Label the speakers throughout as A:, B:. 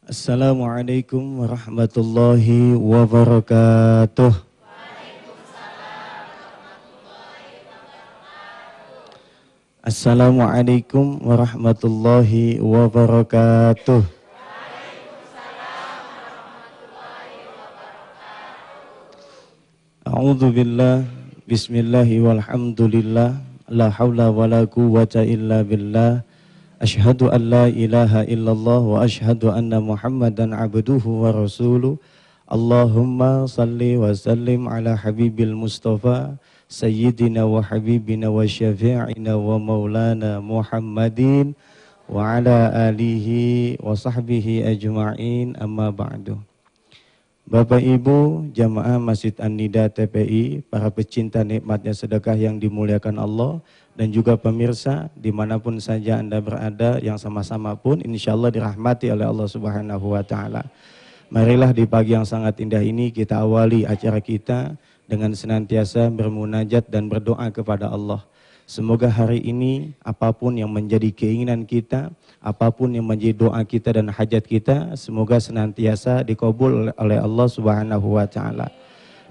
A: Assalamualaikum warahmatullahi wabarakatuh. Assalamualaikum warahmatullahi wabarakatuh. A'udzu billah, bismillahi walhamdulillah, la haula wala quwwata illa billah. Asyhadu an la ilaha illallah wa asyhadu anna Muhammadan abduhu wa rasuluh. Allahumma salli wa sallim ala habibil Mustafa sayyidina wa habibina wa syafi'ina wa maulana Muhammadin wa ala alihi wa sahbihi ajma'in, amma ba'du. Bapak Ibu jamaah Masjid An-Nida TPI, para pecinta nikmatnya sedekah yang dimuliakan Allah, dan juga pemirsa dimanapun saja Anda berada yang sama-sama pun insya Allah dirahmati oleh Allah Subhanahu wa Ta'ala. Marilah di pagi yang sangat indah ini kita awali acara kita dengan senantiasa bermunajat dan berdoa kepada Allah. Semoga hari ini apapun yang menjadi keinginan kita, apapun yang menjadi doa kita dan hajat kita, semoga senantiasa dikabul oleh Allah Subhanahu wa Ta'ala.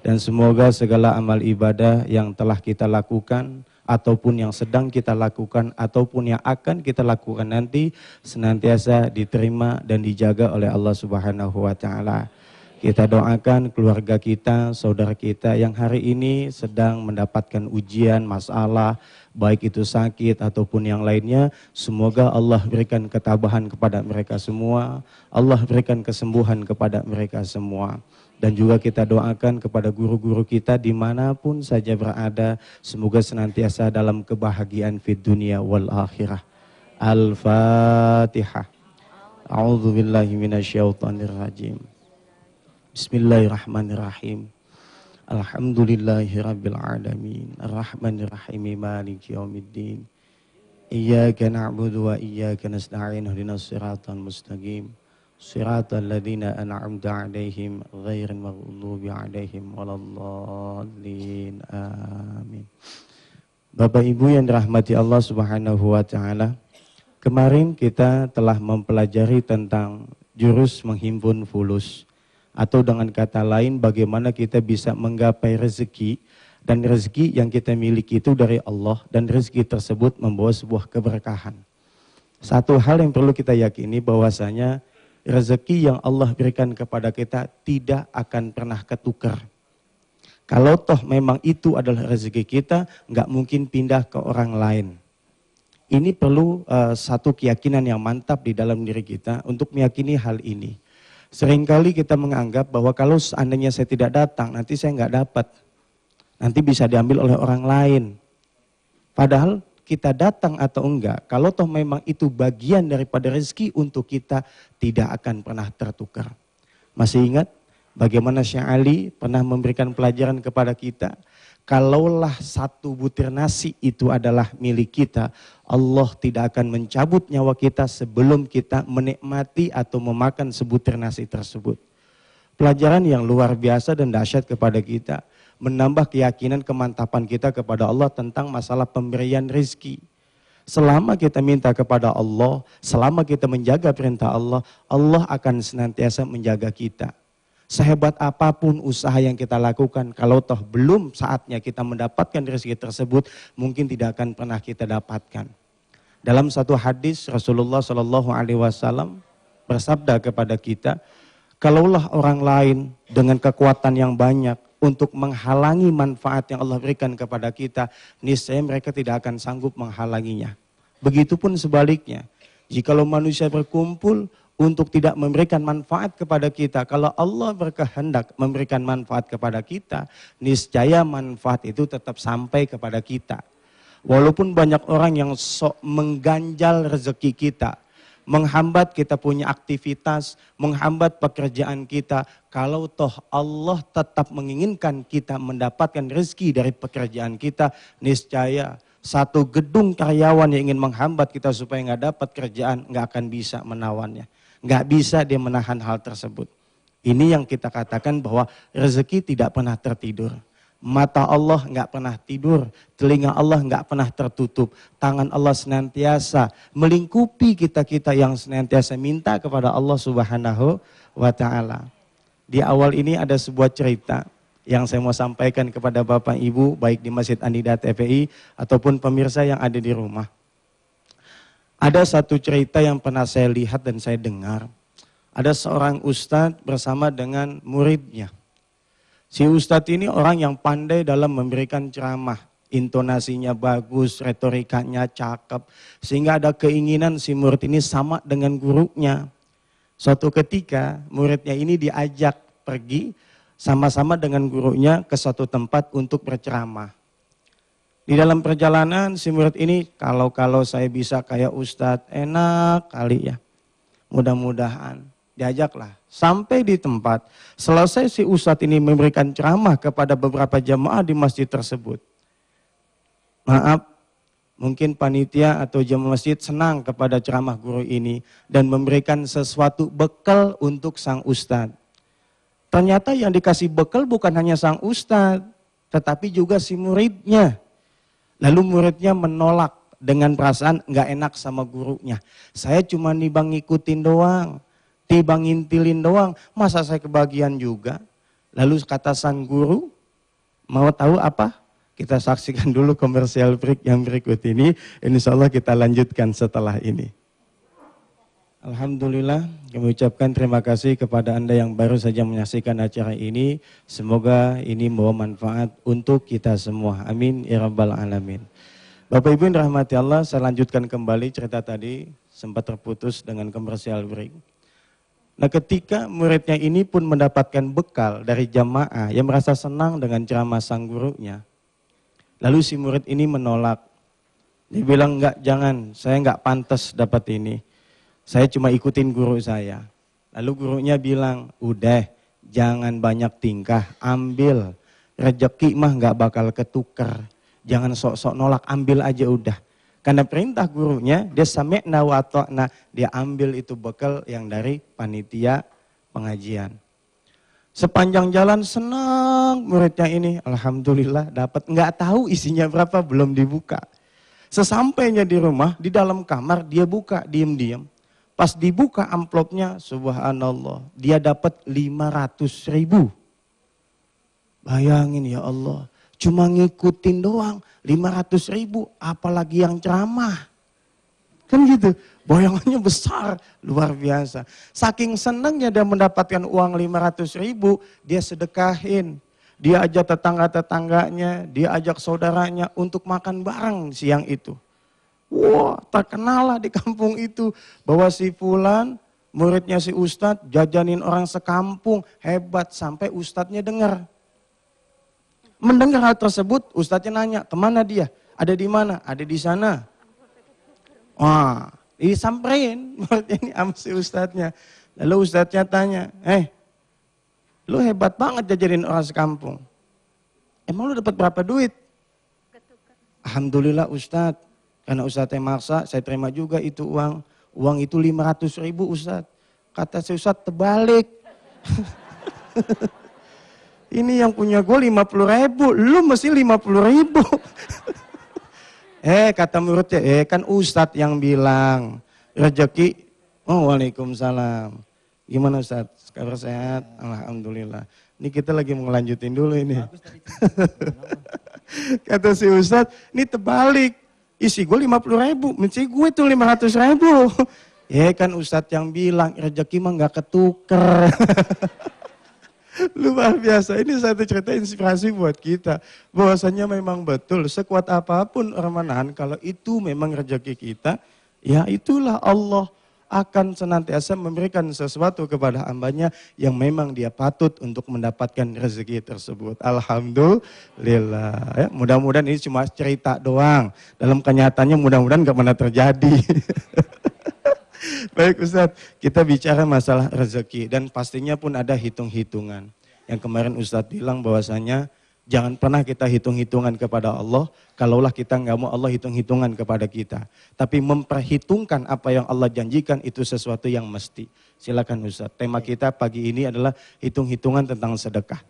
A: Dan semoga segala amal ibadah yang telah kita lakukan, ataupun yang sedang kita lakukan, ataupun yang akan kita lakukan nanti, senantiasa diterima dan dijaga oleh Allah Subhanahu wa Ta'ala. Kita doakan keluarga kita, saudara kita yang hari ini sedang mendapatkan ujian, masalah, baik itu sakit ataupun yang lainnya. Semoga Allah berikan ketabahan kepada mereka semua, Allah berikan kesembuhan kepada mereka semua. Dan juga kita doakan kepada guru-guru kita dimanapun saja berada, semoga senantiasa dalam kebahagiaan fid dunia wal akhirah. Al-Fatihah. A'udzu billahi minasyaitonir rajim. Bismillahirrahmanirrahim. Alhamdulillahi rabbil alamin. Ar-Rahmanir-Rahim. Maliki yaumiddin. Iyyaka na'budu wa iyyaka nasta'in. Ihdinas siratal mustaqim. Siratal ladzina an'amta 'alaihim ghairil maghdubi 'alaihim waladdallin. Amin. Bapak Ibu yang dirahmati Allah Subhanahu wa Ta'ala, kemarin kita telah mempelajari tentang jurus menghimpun fulus, atau dengan kata lain bagaimana kita bisa menggapai rezeki, dan rezeki yang kita miliki itu dari Allah, dan rezeki tersebut membawa sebuah keberkahan. Satu hal yang perlu kita yakini bahwasanya rezeki yang Allah berikan kepada kita tidak akan pernah ketukar. Kalau toh memang itu adalah rezeki kita, nggak mungkin pindah ke orang lain. Ini perlu satu keyakinan yang mantap di dalam diri kita untuk meyakini hal ini. Seringkali kita menganggap bahwa kalau seandainya saya tidak datang, nanti saya nggak dapat. Nanti bisa diambil oleh orang lain. Padahal kita datang atau enggak, kalau toh memang itu bagian daripada rezeki untuk kita, tidak akan pernah tertukar. Masih ingat bagaimana Syekh Ali pernah memberikan pelajaran kepada kita? Kalaulah satu butir nasi itu adalah milik kita, Allah tidak akan mencabut nyawa kita sebelum kita menikmati atau memakan sebutir nasi tersebut. Pelajaran yang luar biasa dan dahsyat kepada kita, menambah keyakinan kemantapan kita kepada Allah tentang masalah pemberian rezeki. Selama kita minta kepada Allah, selama kita menjaga perintah Allah, Allah akan senantiasa menjaga kita. Sehebat apapun usaha yang kita lakukan, kalau toh belum saatnya kita mendapatkan rezeki tersebut, mungkin tidak akan pernah kita dapatkan. Dalam satu hadis Rasulullah SAW bersabda kepada kita, kalaulah orang lain dengan kekuatan yang banyak untuk menghalangi manfaat yang Allah berikan kepada kita, niscaya mereka tidak akan sanggup menghalanginya. Begitupun sebaliknya, jikalau manusia berkumpul untuk tidak memberikan manfaat kepada kita, kalau Allah berkehendak memberikan manfaat kepada kita, niscaya manfaat itu tetap sampai kepada kita. Walaupun banyak orang yang sok mengganjal rezeki kita, menghambat kita punya aktivitas, menghambat pekerjaan kita, kalau toh Allah tetap menginginkan kita mendapatkan rezeki dari pekerjaan kita, niscaya satu gedung karyawan yang ingin menghambat kita supaya nggak dapat kerjaan, nggak akan bisa menawannya. Nggak bisa dia menahan hal tersebut. Ini yang kita katakan bahwa rezeki tidak pernah tertidur. Mata Allah nggak pernah tidur, telinga Allah nggak pernah tertutup, tangan Allah senantiasa melingkupi kita-kita yang senantiasa minta kepada Allah Subhanahu wa Ta'ala. Di awal ini ada sebuah cerita yang saya mau sampaikan kepada Bapak Ibu, baik di Masjid An-Nida TPI ataupun pemirsa yang ada di rumah. Ada satu cerita yang pernah saya lihat dan saya dengar. Ada seorang ustadz bersama dengan muridnya. Si ustadz ini orang yang pandai dalam memberikan ceramah. Intonasinya bagus, retorikanya cakep. Sehingga ada keinginan si murid ini sama dengan gurunya. Suatu ketika muridnya ini diajak pergi sama-sama dengan gurunya ke suatu tempat untuk berceramah. Di dalam perjalanan si murid ini, kalau saya bisa kayak ustadz, enak kali ya. Mudah-mudahan. Diajaklah. Sampai di tempat, selesai si ustadz ini memberikan ceramah kepada beberapa jamaah di masjid tersebut. Maaf, mungkin panitia atau jamaah masjid senang kepada ceramah guru ini dan memberikan sesuatu bekal untuk sang ustadz. Ternyata yang dikasih bekal bukan hanya sang ustadz, tetapi juga si muridnya. Lalu muridnya menolak dengan perasaan nggak enak sama gurunya. Saya cuma nibang ngikutin doang, tibang ngintilin doang, masa saya kebagian juga. Lalu kata sang guru, mau tahu apa? Kita saksikan dulu komersial break yang berikut ini. Insya Allah kita lanjutkan setelah ini. Alhamdulillah, kami ucapkan terima kasih kepada Anda yang baru saja menyaksikan acara ini. Semoga ini membawa manfaat untuk kita semua. Amin ya rabbal alamin. Bapak Ibu yang dirahmati Allah, saya lanjutkan kembali cerita tadi, sempat terputus dengan komersial break. Nah, ketika muridnya ini pun mendapatkan bekal dari jamaah yang merasa senang dengan ceramah sang gurunya. Lalu si murid ini menolak. Dia bilang, enggak, jangan, saya enggak pantas dapat ini. Saya cuma ikutin guru saya. Lalu gurunya bilang, udah jangan banyak tingkah, ambil. Rezeki mah gak bakal ketukar. Jangan sok-sok nolak, ambil aja udah. Karena perintah gurunya, dia sami'na wa ata'na, dia ambil itu bekal yang dari panitia pengajian. Sepanjang jalan senang muridnya ini, alhamdulillah dapat. Gak tahu isinya berapa, belum dibuka. Sesampainya di rumah, di dalam kamar dia buka diam-diam. Pas dibuka amplopnya, subhanallah, dia dapat 500.000. Bayangin ya Allah, cuma ngikutin doang 500.000, apalagi yang ceramah. Kan gitu, bayangannya besar, luar biasa. Saking senangnya dia mendapatkan uang 500.000, dia sedekahin. Dia ajak tetangga-tetangganya, dia ajak saudaranya untuk makan bareng siang itu. Wah, terkenal lah di kampung itu bahwa si fulan, muridnya si ustadz, jajanin orang sekampung, hebat, sampai ustadznya dengar. Mendengar hal tersebut, ustadznya nanya, kemana dia? Ada di mana? Ada di sana. Wah, disamperin muridnya ini sama si ustadznya. Lalu ustadznya tanya, lu hebat banget jajanin orang sekampung. Emang lu dapat berapa duit? Alhamdulillah ustadz. Karena ustadznya maksa, saya terima juga itu uang. Uang itu 500.000 ustadz. Kata si ustadz, terbalik. Ini yang punya gue 50.000, lu mesti 50.000. Kata muridnya, kan ustadz yang bilang. Rezeki, oh waalaikumsalam. Gimana ustadz, kabar sehat? Alhamdulillah. Ini kita lagi mau ngelanjutin dulu ini. Kata si ustadz, ini terbalik. Isi gue 50.000, mesti gue tuh 500.000. Kan ustadz yang bilang, rezeki mah gak ketuker. Luar biasa, ini satu cerita inspirasi buat kita. Bahwasanya memang betul, sekuat apapun ramalan, kalau itu memang rezeki kita, ya itulah Allah akan senantiasa memberikan sesuatu kepada hambanya yang memang dia patut untuk mendapatkan rezeki tersebut. Alhamdulillah. Ya, mudah-mudahan ini cuma cerita doang. Dalam kenyataannya mudah-mudahan gak pernah terjadi. Baik Ustadz, kita bicara masalah rezeki dan pastinya pun ada hitung-hitungan. Yang kemarin Ustadz bilang bahwasanya jangan pernah kita hitung-hitungan kepada Allah, kalaulah kita nggak mau Allah hitung-hitungan kepada kita. Tapi memperhitungkan apa yang Allah janjikan itu sesuatu yang mesti. Silakan Ustaz. Tema kita pagi ini adalah hitung-hitungan tentang sedekah.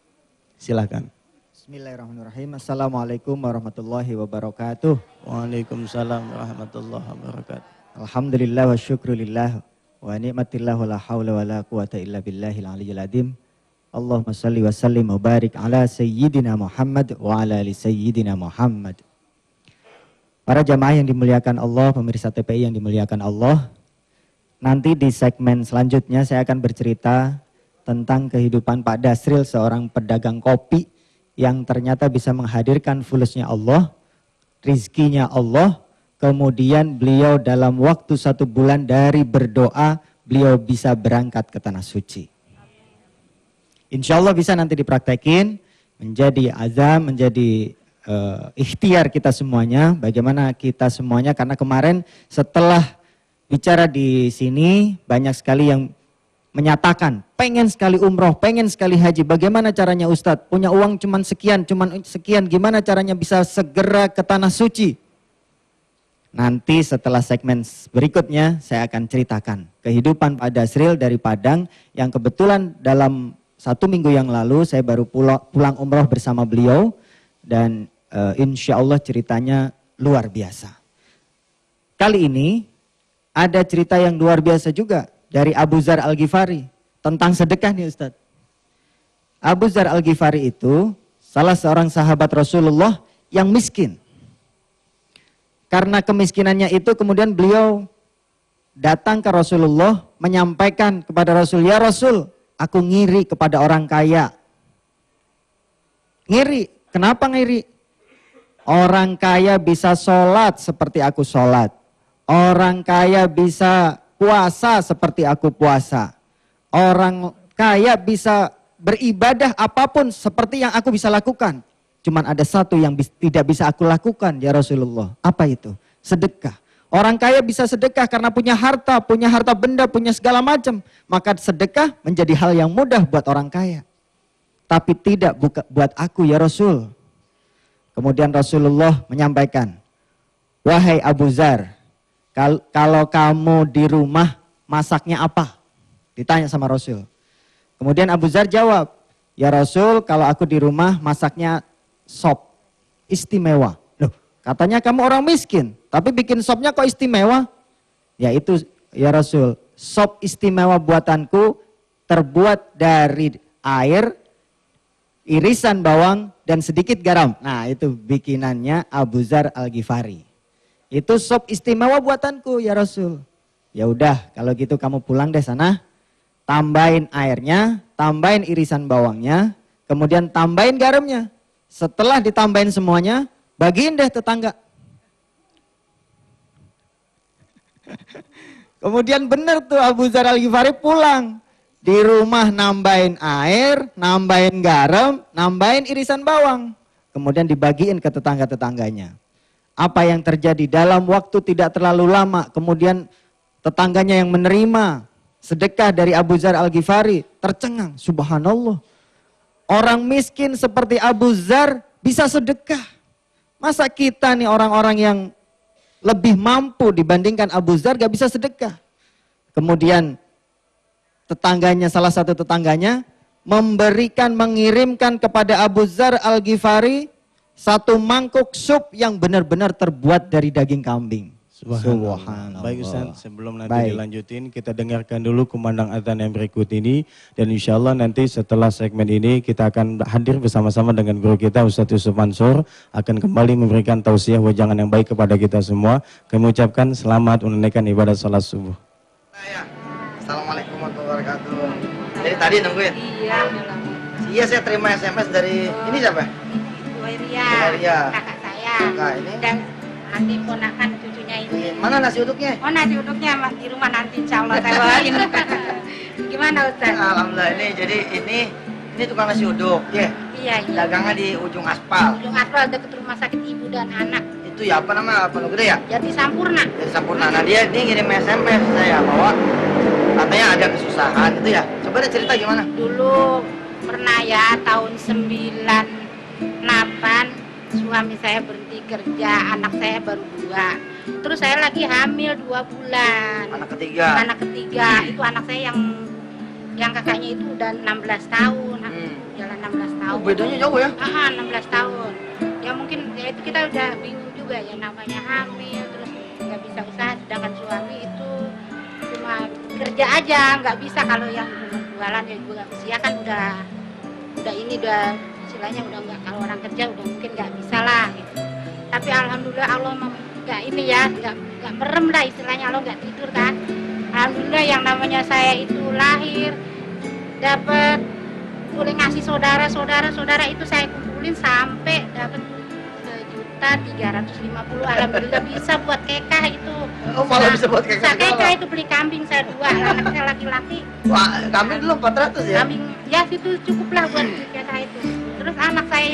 A: Silakan.
B: Bismillahirrahmanirrahim. Assalamualaikum warahmatullahi wabarakatuh.
A: Waalaikumsalam warahmatullahi wabarakatuh.
B: Alhamdulillah wa syukrulillah wa ni'matillah wa la hawla wa la quwata illa billahil aliyyil azim. Allahumma salli wa sallim wa barik ala sayyidina Muhammad wa ala ali sayyidina Muhammad. Para jamaah yang dimuliakan Allah, pemirsa TPI yang dimuliakan Allah. Nanti di segmen selanjutnya saya akan bercerita tentang kehidupan Pak Dasril, seorang pedagang kopi yang ternyata bisa menghadirkan fulusnya Allah, rizkinya Allah, kemudian beliau dalam waktu 1 bulan dari berdoa, beliau bisa berangkat ke Tanah Suci. Insya Allah bisa nanti dipraktekin, menjadi azam, menjadi ikhtiar kita semuanya, bagaimana kita semuanya, karena kemarin setelah bicara di sini, banyak sekali yang menyatakan pengen sekali umroh, pengen sekali haji. Bagaimana caranya Ustadz? Punya uang cuman sekian, gimana caranya bisa segera ke Tanah Suci? Nanti setelah segmen berikutnya saya akan ceritakan kehidupan Pak Dasril dari Padang yang kebetulan dalam 1 minggu yang lalu saya baru pulang umroh bersama beliau dan insya Allah ceritanya luar biasa. Kali ini ada cerita yang luar biasa juga dari Abu Dzar Al-Ghifari tentang sedekah nih Ustadz. Abu Dzar Al-Ghifari itu salah seorang sahabat Rasulullah yang miskin. Karena kemiskinannya itu kemudian beliau datang ke Rasulullah menyampaikan kepada Rasul, "Ya Rasul, aku ngiri kepada orang kaya." Ngiri, kenapa ngiri? Orang kaya bisa sholat seperti aku sholat. Orang kaya bisa puasa seperti aku puasa. Orang kaya bisa beribadah apapun seperti yang aku bisa lakukan. Cuman ada satu yang tidak bisa aku lakukan ya Rasulullah. Apa itu? Sedekah. Orang kaya bisa sedekah karena punya harta benda, punya segala macam. Maka sedekah menjadi hal yang mudah buat orang kaya. Tapi tidak buat aku ya Rasul. Kemudian Rasulullah menyampaikan, "Wahai Abu Dzar, kalau kamu di rumah masaknya apa?" Ditanya sama Rasul. Kemudian Abu Dzar jawab, "Ya Rasul, kalau aku di rumah masaknya sop istimewa." Loh, katanya kamu orang miskin, tapi bikin sopnya kok istimewa? Ya itu ya Rasul, sop istimewa buatanku terbuat dari air, irisan bawang, dan sedikit garam. Nah itu bikinannya Abu Dzar Al-Ghifari. Itu sop istimewa buatanku ya Rasul. Ya udah kalau gitu kamu pulang deh sana, tambahin airnya, tambahin irisan bawangnya, kemudian tambahin garamnya. Setelah ditambahin semuanya, bagiin deh tetangga. Kemudian benar tuh Abu Dzar Al-Ghifari pulang. Di rumah nambahin air, nambahin garam, nambahin irisan bawang. Kemudian dibagiin ke tetangga-tetangganya. Apa yang terjadi dalam waktu tidak terlalu lama, kemudian tetangganya yang menerima sedekah dari Abu Dzar Al-Ghifari tercengang, subhanallah. Orang miskin seperti Abu Dzar bisa sedekah. Masa kita nih orang-orang yang lebih mampu dibandingkan Abu Dzar gak bisa sedekah? Kemudian tetangganya, salah satu tetangganya mengirimkan kepada Abu Dzar Al-Ghifari 1 mangkuk sup yang benar-benar terbuat dari daging kambing. Subhanallah.
A: Baik Ustaz, sebelum nanti dilanjutin, kita dengarkan dulu kumandang adzan yang berikut ini. Dan insya Allah nanti setelah segmen ini kita akan hadir bersama-sama dengan guru kita Ustaz Yusuf Mansur. Akan kembali memberikan tausiah wejangan yang baik kepada kita semua. Kami ucapkan selamat menunaikan ibadah salat subuh.
C: Assalamualaikum warahmatullahi wabarakatuh. Jadi tadi nungguin?
D: Iya.
C: Iya saya terima SMS dari, ini siapa?
D: Ria, kakak saya.
C: Kakak ini?
D: Dan nanti ponakan cucunya ini.
C: Mana nasi uduknya?
D: Oh nasi uduknya di rumah nanti insya Allah saya bawain. Gimana Ustaz?
C: Alhamdulillah ini tukang nasi uduk, ya?
D: Iya.
C: Dagangnya di ujung aspal.
D: Ujung aspal dekat rumah sakit ibu dan anak.
C: Itu ya apa nama Pondok Gede ya?
D: Jadi Sampurna.
C: Jadi Sampurna. Nah dia ngirim SMS saya bahwa katanya ada kesusahan itu ya. Coba deh cerita gimana?
D: Dulu pernah ya tahun 98 suami saya berhenti kerja, anak saya baru 2. Terus saya lagi hamil 2 bulan.
C: Anak ketiga
D: itu anak saya yang yang kakaknya itu udah 16 tahun, jalan 16 tahun.
C: Oh, bedanya jauh ya?
D: 16 tahun. Ya mungkin ya itu kita udah bingung juga ya, namanya hamil terus nggak bisa usaha, sedangkan suami itu cuma kerja aja, nggak bisa. Kalau yang jualan ya juga usia kan udah istilahnya udah nggak, kalau orang kerja udah mungkin nggak bisa lah gitu. Tapi alhamdulillah Allah nggak ini ya, nggak merem lah istilahnya, Allah nggak tidur kan. Alhamdulillah yang namanya saya itu lahir dapat boleh ngasih saudara itu saya kumpulin sampai dapat 1.350.000. Alhamdulillah bisa buat kekah itu.
C: Oh, malah bisa buat kekah.
D: Bisa kekah itu, beli kambing saya 2, anak saya laki-laki.
C: Wah, kambing dulu 400 ya?
D: Kambing ya situ cukup lah buat beli kekah itu. Terus anak saya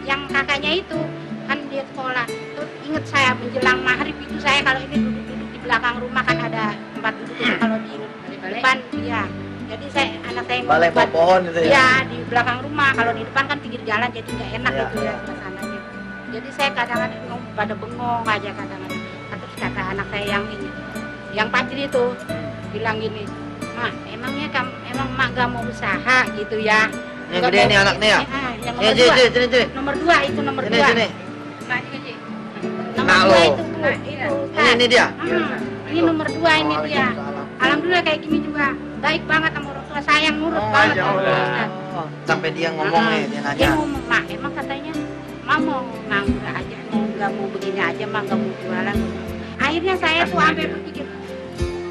D: yang kakaknya itu kan dia sekolah. Terus inget saya menjelang maghrib itu saya kalau ini duduk-duduk di belakang rumah kan ada tempat duduk itu, kalau di depan ya. Jadi anak saya
C: balai pohon itu ya?
D: Iya, di belakang rumah. Kalau di depan kan pinggir jalan jadi nggak enak
C: ya,
D: gitu ya suasananya. Jadi saya kadang-kadang pada bengong aja kadang-kadang. Terus kata anak saya yang Fajri itu bilang gini, "Mak, emang Mak gak mau usaha gitu ya?"
C: Yang gede ini anaknya ya?
D: Yang nomor 2.
C: Sini.
D: Nomor 2 itu nomor 2.
C: Sini.
D: Nomor 2 itu Bu. Itu.
C: Ini dia?
D: Ini nomor 2 ini dia. Alhamdulillah kayak gini juga baik banget sama orang tua, sayang nurut banget sama Ustaz.
C: Sampai dia ngomong nih, dia nanya.
D: Dia ngomong, "Mak, emang katanya Mak mau nganggur aja, nggak mau begini aja, Mak nggak mau jualan." Akhirnya saya tuh sampai berpikir,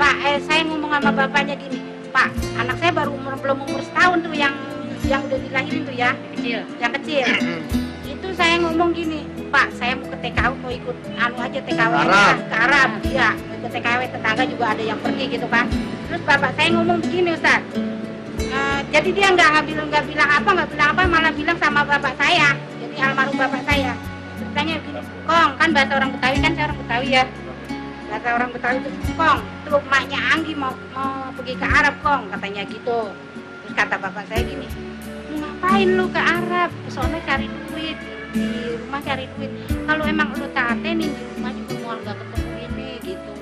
D: Pak, saya ngomong sama bapaknya gini, "Pak, anak saya belum umur setahun tuh yang udah dilahirin tuh ya, yang kecil. Itu saya ngomong gini, Pak, saya mau ke TKW, mau ikut TKW ke Arab, iya, ke TKW tetangga juga ada yang pergi gitu kan." Terus bapak saya ngomong begini, Ustaz. Jadi dia nggak bilang apa, malah bilang sama bapak saya, jadi almarhum bapak saya. Ceritanya begini, "Kong, kan bahasa orang Betawi kan, saya orang Betawi ya. Bahasa orang Betawi itu, Kong, tuh maknya Anggi mau pergi ke Arab, Kong," katanya gitu. Terus kata bapak saya gini, "Lu ngapain lu ke Arab? Soalnya cari duit, di rumah cari duit. Kalau emang lu tatenin di rumah juga mau nggak ketemu ini gitu."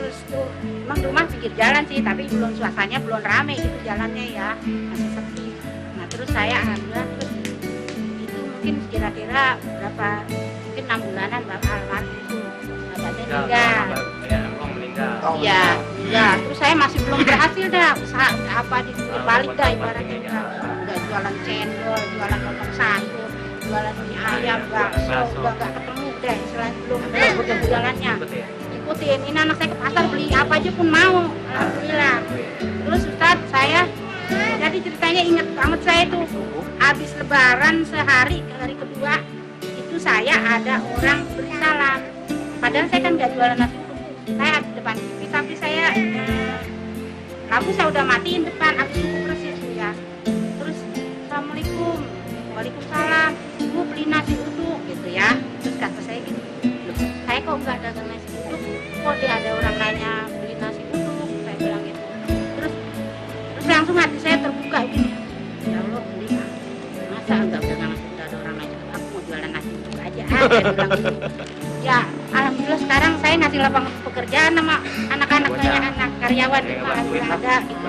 D: Terus tuh emang rumah pinggir jalan sih, tapi suasananya belum rame gitu jalannya ya, masih sepi. Nah terus saya alhamdulillah terus itu mungkin kira-kira berapa, mungkin 6 bulanan bapak almarhum itu bapaknya meninggal. Iya. Terus saya masih belum berhasil dah usaha apa di balik dah ibaratnya udah jualan cendol, jualan lontong sayur, jualan mie ayam, bakso, udah gak ketemu deh, selain belum jualannya. Ikutin, ini anak saya ke pasar beli apa aja pun mau, alhamdulillah. Terus Ustaz, saya jadi ceritanya inget banget, saya tuh habis lebaran sehari, hari kedua itu saya ada orang beri salam. Padahal saya kan gak jualan nasi uduk, saya di depan TV, tapi saya lampu saya udah matiin depan, habis itu persis ya. Terus Assalamualaikum, Waalaikumsalam, "Bu beli nasi uduk," gitu ya. Terus kata saya gini, "Saya kok nggak dagang nasi uduk, kok dia ada orang nanya beli nasi uduk," saya bilang gitu. Terus langsung hati saya terbuka gini, "Ya Allah, beli masa nggak dagang nasi uduk, ada orang nanya, aku mau jualan nasi uduk aja." Saya bilang gitu. Ya alhamdulillah sekarang saya ngasih lapangan pekerjaan sama anak-anaknya, anak karyawan di rumah ada gitu.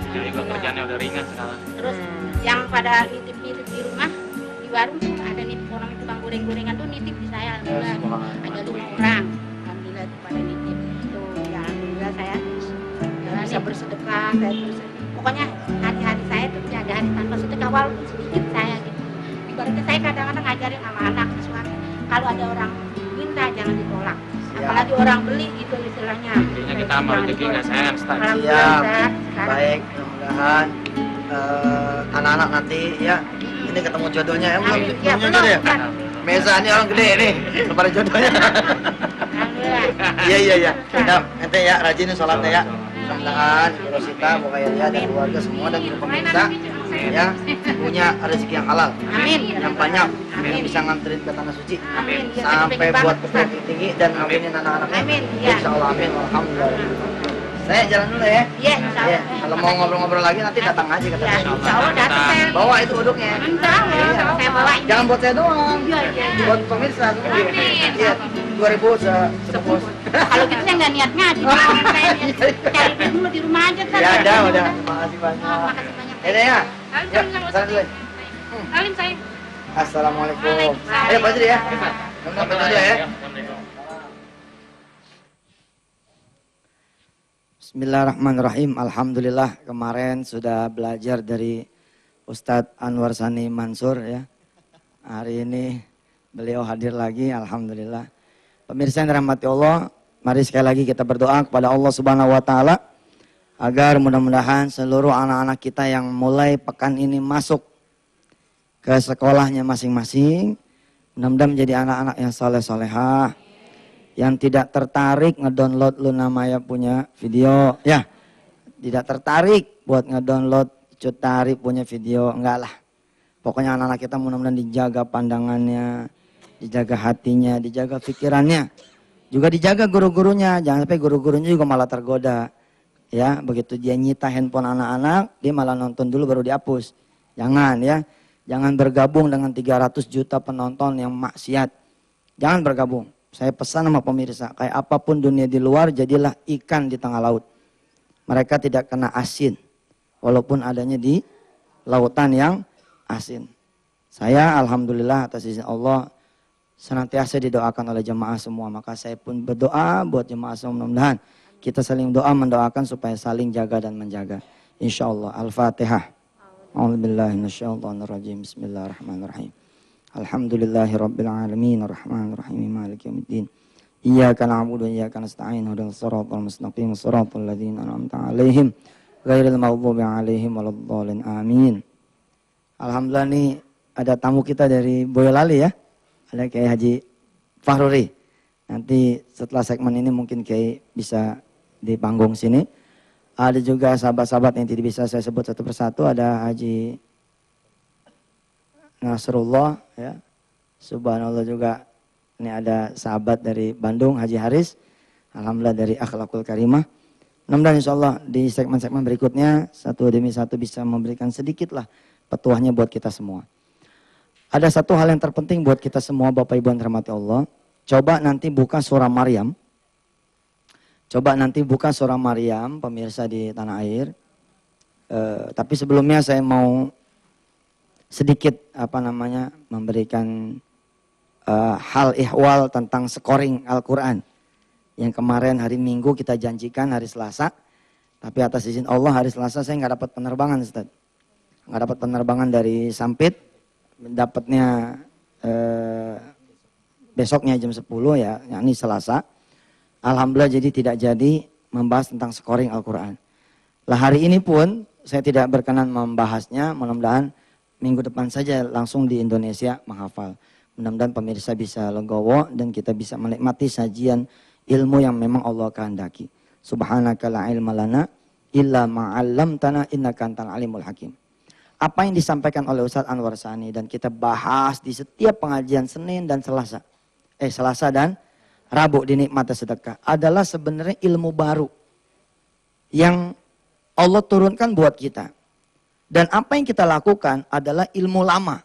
E: Jadi juga kerjaannya udah ringan sekarang.
D: Terus yang pada nitip-nitip di rumah, di warung tuh ada nitip orang tukang goreng-gorengan tuh nitip di saya, alhamdulillah ada 5 orang, alhamdulillah itu pada nitip tuh. Ya alhamdulillah saya bisa bersedekah, pokoknya hari-hari saya tuh ada hari tanpa sedekah walaupun sedikit saya gitu. Ibaratnya saya kadang-kadang ngajarin sama anak suami, kalau ada orang minta jangan ditolak, apalagi orang beli gitu istilahnya.
E: Intinya kita amal rezeki nggak sayang, Ustaz.
C: Siap, baik, mudah-mudahan anak-anak nanti ya ini ketemu jodohnya ya, belum jodoh ya? Meza ini orang gede nih, kepada jodohnya. Iya. Ya, ente ya rajin sholatnya ya. Mudah-mudahan Rosita, Bukaya dan keluarga semua dan pemirsa ya punya rezeki yang halal, yang banyak, yang bisa nganterin ke tanah suci, sampai buat ke tinggi dan ngawinin anak-anaknya. Insya Allah, amin. Alhamdulillah. Saya jalan dulu ya.
D: Iya, insya Allah.
C: Kalau mau ngobrol-ngobrol lagi nanti datang aja ke
D: Ya, insya Allah datang saya.
C: Bawa itu uduknya.
D: Insya Allah, saya bawain.
C: Jangan buat saya doang.
D: Iya.
C: Buat pemirsa. Iya. 2000 sebungkus.
D: Kalau gitu saya nggak niat ngaji. Saya cari duit dulu di rumah aja.
C: Ya ada, udah. Makasih banyak.
D: Makasih banyak.
C: Ya, ya.
D: Salim sama
C: Salam dulu.
D: Salim saya.
C: Assalamualaikum.
D: Waalaikumsalam.
C: Ayo Pak Juri ya. Teman-teman Pak Juri ya. Bismillahirrahmanirrahim. Alhamdulillah kemarin sudah belajar dari Ustadz Anwar Sani Mansur ya. Hari ini beliau hadir lagi, alhamdulillah. Pemirsa yang dirahmati Allah, mari sekali lagi kita berdoa kepada Allah Subhanahu wa taala agar mudah-mudahan seluruh anak-anak kita yang mulai pekan ini masuk ke sekolahnya masing-masing, mudah-mudahan menjadi anak-anak yang saleh-salehah, yang tidak tertarik ngedownload Luna Maya punya video, ya, tidak tertarik buat ngedownload Cut Tari punya video, enggak lah. Pokoknya anak-anak kita mudah-mudahan dijaga pandangannya, dijaga hatinya, dijaga pikirannya, juga dijaga guru-gurunya. Jangan sampai guru-gurunya juga malah tergoda. Ya, begitu dia nyita handphone anak-anak, dia malah nonton dulu baru dihapus. Jangan ya, jangan bergabung dengan 300 juta penonton yang maksiat. Jangan bergabung. Saya pesan sama pemirsa, kayak apapun dunia di luar, jadilah ikan di tengah laut. Mereka tidak kena asin, walaupun adanya di lautan yang asin. Saya alhamdulillah atas izin Allah senantiasa didoakan oleh jemaah semua. Maka saya pun berdoa buat jemaah semua, mudah-mudahan kita saling doa mendoakan supaya saling jaga dan menjaga. Insyaallah. Al-Fatihah. A'udzubillahi minasyaitonirrajim. Bismillahirrahmanirrahim. Alhamdulillahirabbil alamin arrahmanirrahim maliki yaumiddin. Iyyaka na'budu wa iyyaka nasta'in ihdinas siratal mustaqim siratal ladzina an'amta 'alaihim ghairil maghdubi 'alaihim waladdallin. Amin. Alhamdulillah nih ada tamu kita dari Boyolali ya. Ada Kiai Haji Fahruri. Nanti setelah segmen ini mungkin Kiai bisa di panggung sini. Ada juga sahabat-sahabat yang tidak bisa saya sebut satu persatu. Ada Haji Nasrullah ya. Subhanallah juga. Ini ada sahabat dari Bandung, Haji Haris. Alhamdulillah dari Akhlakul Karimah. Mudah-mudahan insyaAllah di segmen-segmen berikutnya satu demi satu bisa memberikan sedikit lah petuahnya buat kita semua. Ada satu hal yang terpenting buat kita semua Bapak Ibu yang dirahmati Allah. Coba nanti buka surah Maryam. Coba nanti buka surah Maryam pemirsa di tanah air. Tapi sebelumnya saya mau sedikit memberikan hal ihwal tentang scoring Al-Quran. Yang kemarin hari Minggu kita janjikan hari Selasa. Tapi atas izin Allah hari Selasa saya nggak dapat penerbangan Ustaz. Nggak dapat penerbangan dari Sampit, dapatnya besoknya jam 10 ya, yakni Selasa. Alhamdulillah jadi tidak jadi membahas tentang scoring Al-Quran. Lah hari ini pun saya tidak berkenan membahasnya, mudah-mudahan minggu depan saja langsung di Indonesia menghafal. Mudah-mudahan pemirsa bisa legowo dan kita bisa menikmati sajian ilmu yang memang Allah kehendaki. Subhanaka la ilma lana illa ma'allamtana innaka antal alimul hakim. Apa yang disampaikan oleh Ustadz Anwar Sani dan kita bahas di setiap pengajian Senin dan Selasa. Selasa dan Rabu di Nikmat Sedekah adalah sebenarnya ilmu baru yang Allah turunkan buat kita. Dan apa yang kita lakukan adalah ilmu lama.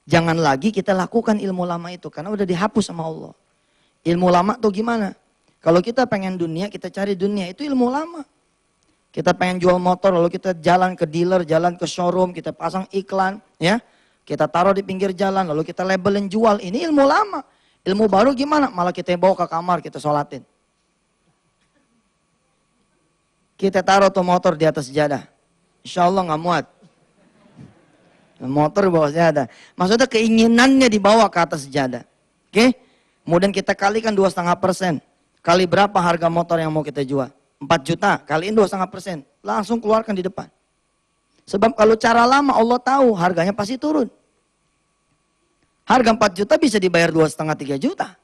C: Jangan lagi kita lakukan ilmu lama itu karena udah dihapus sama Allah. Ilmu lama tuh gimana? Kalau kita pengen dunia, kita cari dunia, itu ilmu lama. Kita pengen jual motor, lalu kita jalan ke dealer, jalan ke showroom, kita pasang iklan, ya. Kita taruh di pinggir jalan, lalu kita labelin jual. Ini ilmu lama. Ilmu baru gimana? Malah kita bawa ke kamar, kita sholatin. Kita taruh tuh motor di atas sejadah. Insya Allah nggak muat. Motor di bawah sejadah. Maksudnya keinginannya dibawa ke atas sejadah. Oke? Kemudian kita kalikan 2,5%. Kali berapa harga motor yang mau kita jual? 4 juta, kaliin 2,5%. Langsung keluarkan di depan. Sebab kalau cara lama Allah tahu harganya pasti turun. Harga 4 juta bisa dibayar 2,5-3 juta.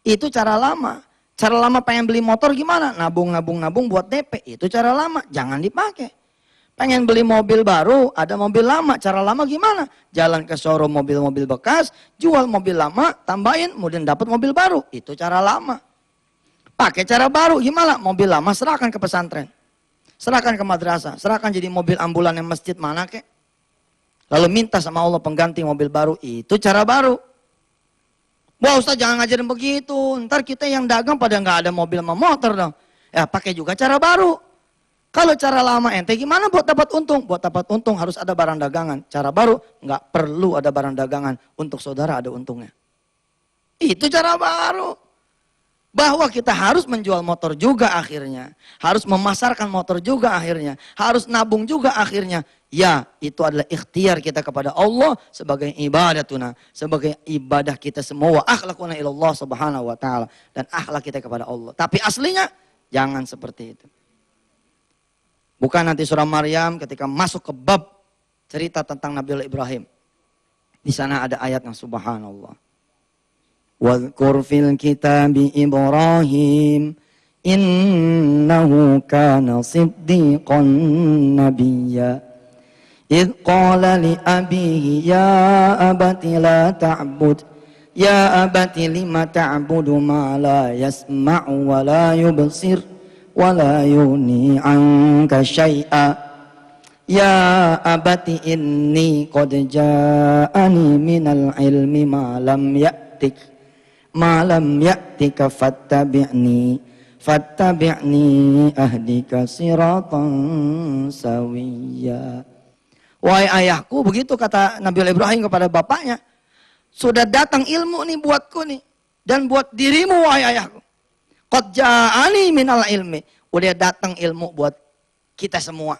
C: Itu cara lama. Cara lama pengen beli motor gimana? Nabung buat DP. Itu cara lama, jangan dipakai. Pengen beli mobil baru, ada mobil lama. Cara lama gimana? Jalan ke showroom mobil-mobil bekas, jual mobil lama, tambahin, kemudian dapat mobil baru. Itu cara lama. Pakai cara baru, gimana? Mobil lama serahkan ke pesantren. Serahkan ke madrasah, serahkan jadi mobil ambulan yang masjid mana kek. Lalu minta sama Allah pengganti mobil baru, itu cara baru. Wah Ustaz jangan ngajarin begitu, ntar kita yang dagang pada nggak ada mobil sama motor dong. Ya pakai juga cara baru. Kalau cara lama ente gimana buat dapat untung? Buat dapat untung harus ada barang dagangan. Cara baru nggak perlu ada barang dagangan, untuk saudara ada untungnya. Itu cara baru. Bahwa kita harus menjual motor juga akhirnya. Harus memasarkan motor juga akhirnya. Harus nabung juga akhirnya. Ya, itu adalah ikhtiar kita kepada Allah sebagai ibadatuna. Sebagai ibadah kita semua. Wa akhlaquna ilallah subhanahu wa ta'ala. Dan akhlak kita kepada Allah. Tapi aslinya, jangan seperti itu. Bukan nanti surah Maryam ketika masuk ke bab cerita tentang Nabi Ibrahim. Di sana ada ayat yang subhanallah. Wadhkur fil kitabi Ibrahim innahu kana siddiqan nabiyya idh qala li abihi ya abati la ta'bud ya abati lima ta'budu ma la yasma'u wa la yubsir wa la yughni 'anka syai'a ya abati inni qad ja'ani minal ilmi ma lam ya'tik malam ya'tika fattabi'ni ahdika siratan sawiyya. Wahai ayahku, begitu kata Nabi Ibrahim kepada bapaknya, sudah datang ilmu nih buatku nih dan buat dirimu wahai ayahku. Qad ja'ani minal ilmi, udah datang ilmu buat kita semua.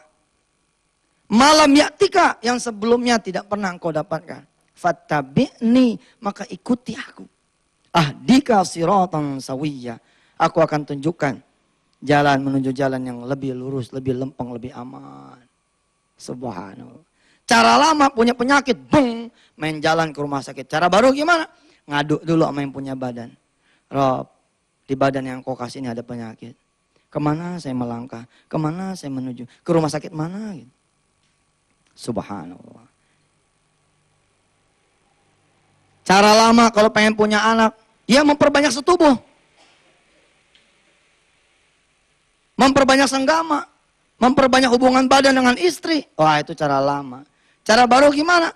C: Malam ya'tika, yang sebelumnya tidak pernah engkau dapatkan. Fattabi'ni, maka ikuti aku. Ahdika siratan sawiyya. Aku akan tunjukkan jalan menuju jalan yang lebih lurus, lebih lempeng, lebih aman. Subhanallah. Cara lama punya penyakit, main jalan ke rumah sakit. Cara baru gimana? Ngaduk dulu sama yang punya badan. Rob, di badan yang kau kasih ini ada penyakit. Kemana saya melangkah? Kemana saya menuju? Ke rumah sakit mana? Subhanallah. Cara lama kalau pengen punya anak, ya memperbanyak setubuh. Memperbanyak senggama. Memperbanyak hubungan badan dengan istri. Wah itu cara lama. Cara baru gimana?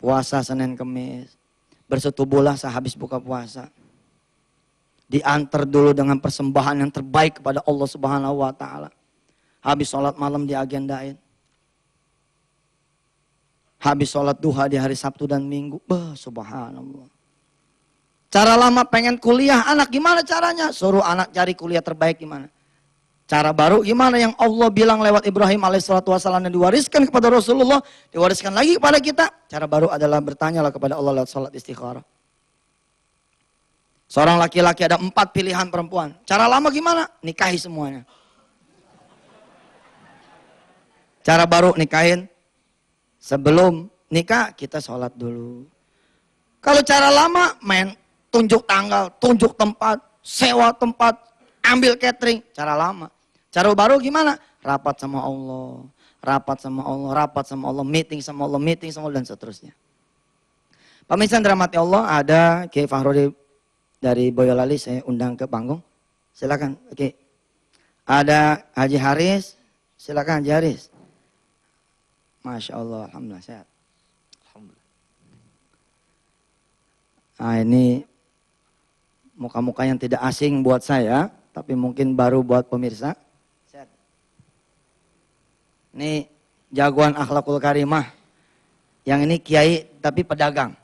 C: Puasa Senin Kemis. Bersetubuhlah sehabis buka puasa. Diantar dulu dengan persembahan yang terbaik kepada Allah Subhanahu wa ta'ala. Habis sholat malam diagendain. Habis sholat duha di hari Sabtu dan Minggu. Subhanallah. Cara lama pengen kuliah anak gimana caranya? Suruh anak cari kuliah terbaik gimana? Cara baru gimana yang Allah bilang lewat Ibrahim alaihissalatu wassalam dan diwariskan kepada Rasulullah. Diwariskan lagi kepada kita. Cara baru adalah bertanyalah kepada Allah lewat sholat istikharah. Seorang laki-laki ada 4 pilihan perempuan. Cara lama gimana? Nikahi semuanya. Cara baru nikahin. Sebelum nikah kita sholat dulu. Kalau cara lama main tunjuk tanggal, tunjuk tempat, sewa tempat, ambil catering. Cara lama. Cara baru gimana? Rapat sama Allah, rapat sama Allah, rapat sama Allah, meeting sama Allah, meeting sama Allah dan seterusnya. Pemirsa yang dirahmati Allah, ada Kiai Fahrudi dari Boyolali, saya undang ke panggung. Silakan. Oke. Ada Haji Haris, silakan Haji Haris. Masya Allah, alhamdulillah sehat. Alhamdulillah. Nah ini muka-muka yang tidak asing buat saya, tapi mungkin baru buat pemirsa. Sehat. Ini jagoan akhlakul karimah. Yang ini kiai tapi pedagang.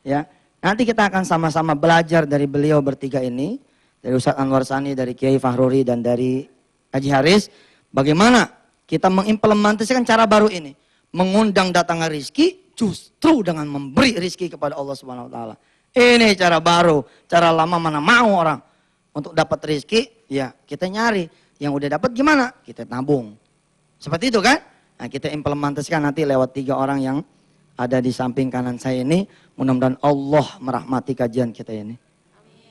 C: Ya, nanti kita akan sama-sama belajar dari beliau bertiga ini, dari Ustadz Anwar Sani, dari Kiai Fahruri dan dari Haji Haris, bagaimana kita mengimplementasikan cara baru ini. Mengundang datangnya rizki justru dengan memberi rizki kepada Allah Subhanahu wa ta'ala. Ini cara baru, cara lama mana mau orang untuk dapat rizki, ya kita nyari. Yang udah dapat gimana? Kita tabung. Seperti itu kan? Nah, kita implementasikan nanti lewat 3 orang yang ada di samping kanan saya ini. Mudah-mudahan Allah merahmati kajian kita ini.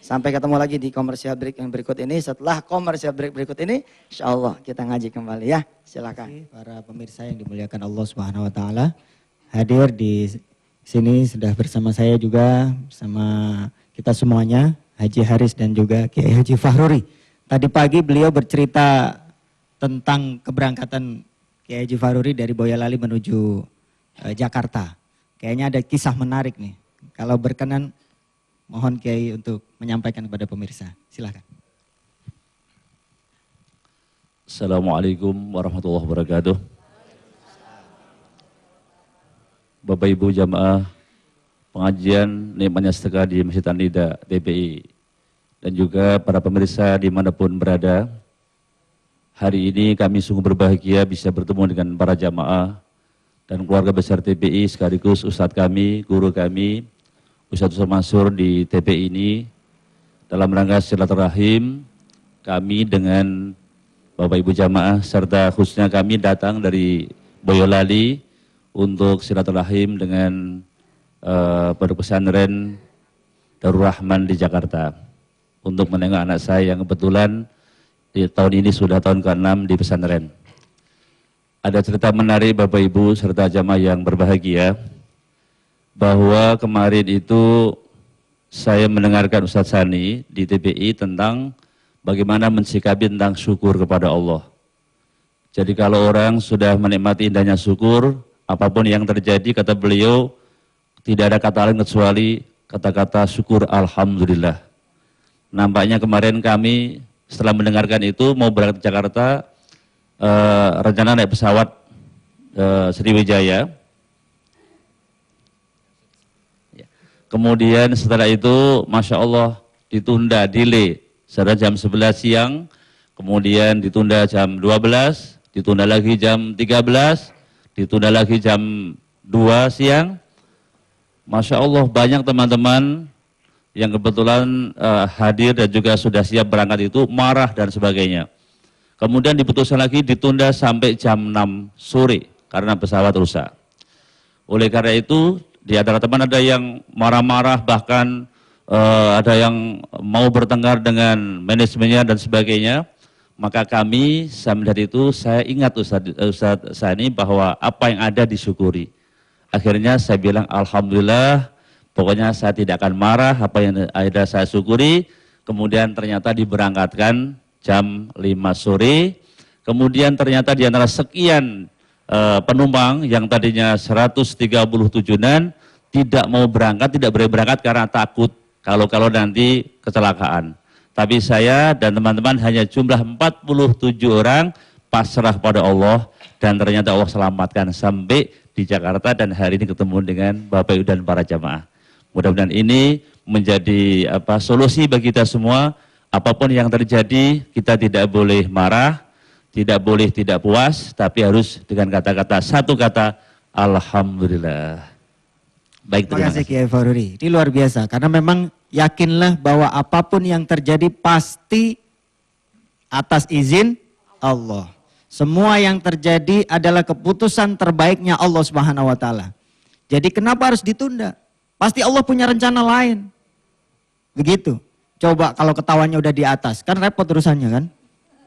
C: Sampai ketemu lagi di komersial break yang berikut ini. Setelah komersial break berikut ini, insya Allah kita ngaji kembali ya. Silakan.
B: Para pemirsa yang dimuliakan Allah Subhanahu wa ta'ala, hadir di sini sudah bersama saya juga, bersama kita semuanya, Haji Haris dan juga Kiai Haji Fahruri. Tadi pagi beliau bercerita tentang keberangkatan Kiai Haji Fahruri dari Boyolali menuju Jakarta. Kayaknya ada kisah menarik nih. Kalau berkenan mohon Kiai untuk menyampaikan kepada pemirsa. Silakan.
F: Assalamualaikum warahmatullahi wabarakatuh. Bapak Ibu jamaah pengajian nikmatnya sedekah di Masjid An-Nida TPI dan juga para pemirsa dimanapun berada. Hari ini kami sungguh berbahagia bisa bertemu dengan para jamaah dan keluarga besar TPI sekaligus Ustadz kami, guru kami, Ustadz Mansur di TPI ini dalam rangka silaturahim kami dengan Bapak Ibu jamaah serta khususnya kami datang dari Boyolali untuk silaturahim dengan Pondok Pesantren Darul Rahman di Jakarta untuk menengok anak saya yang kebetulan di tahun ini sudah tahun ke-6 di pesantren. Ada cerita menarik Bapak Ibu serta jamaah yang berbahagia bahwa kemarin itu saya mendengarkan Ustadz Sani di TPI tentang bagaimana mensikapi tentang syukur kepada Allah. Jadi kalau orang sudah menikmati indahnya syukur, apapun yang terjadi kata beliau, tidak ada kata lain kecuali kata-kata syukur alhamdulillah. Nampaknya kemarin kami setelah mendengarkan itu mau berangkat ke Jakarta, rencana naik pesawat Sriwijaya. Kemudian setelah itu Masya Allah ditunda, delay. Setelah jam 11 siang, kemudian ditunda jam 12, ditunda lagi jam 13, ditunda lagi jam 2 siang. Masya Allah banyak teman-teman yang kebetulan hadir dan juga sudah siap berangkat itu marah dan sebagainya. Kemudian diputuskan lagi ditunda sampai jam 6 sore karena pesawat rusak. Oleh karena itu di antara teman ada yang marah-marah bahkan ada yang mau bertengkar dengan manajemennya dan sebagainya, maka kami saya melihat itu, saya ingat Ustadz Sani bahwa apa yang ada disyukuri. Akhirnya saya bilang alhamdulillah, pokoknya saya tidak akan marah, apa yang ada saya syukuri. Kemudian ternyata diberangkatkan jam 5 sore, kemudian ternyata di antara sekian penumpang yang tadinya 137-an tidak mau berangkat, tidak boleh berangkat karena takut kalau nanti kecelakaan. Tapi saya dan teman-teman hanya jumlah 47 orang pasrah pada Allah dan ternyata Allah selamatkan sampai di Jakarta dan hari ini ketemu dengan Bapak Ibu dan para jamaah. Mudah-mudahan ini menjadi solusi bagi kita semua. Apapun yang terjadi kita tidak boleh marah, tidak boleh tidak puas, tapi harus dengan kata-kata satu kata alhamdulillah. Baik,
B: terima kasih Kiai Faruri. Ini luar biasa karena memang yakinlah bahwa apapun yang terjadi pasti atas izin Allah. Semua yang terjadi adalah keputusan terbaiknya Allah Subhanahu wa taala. Jadi kenapa harus ditunda? Pasti Allah punya rencana lain. Begitu. Coba kalau ketawanya udah di atas, kan repot urusannya kan?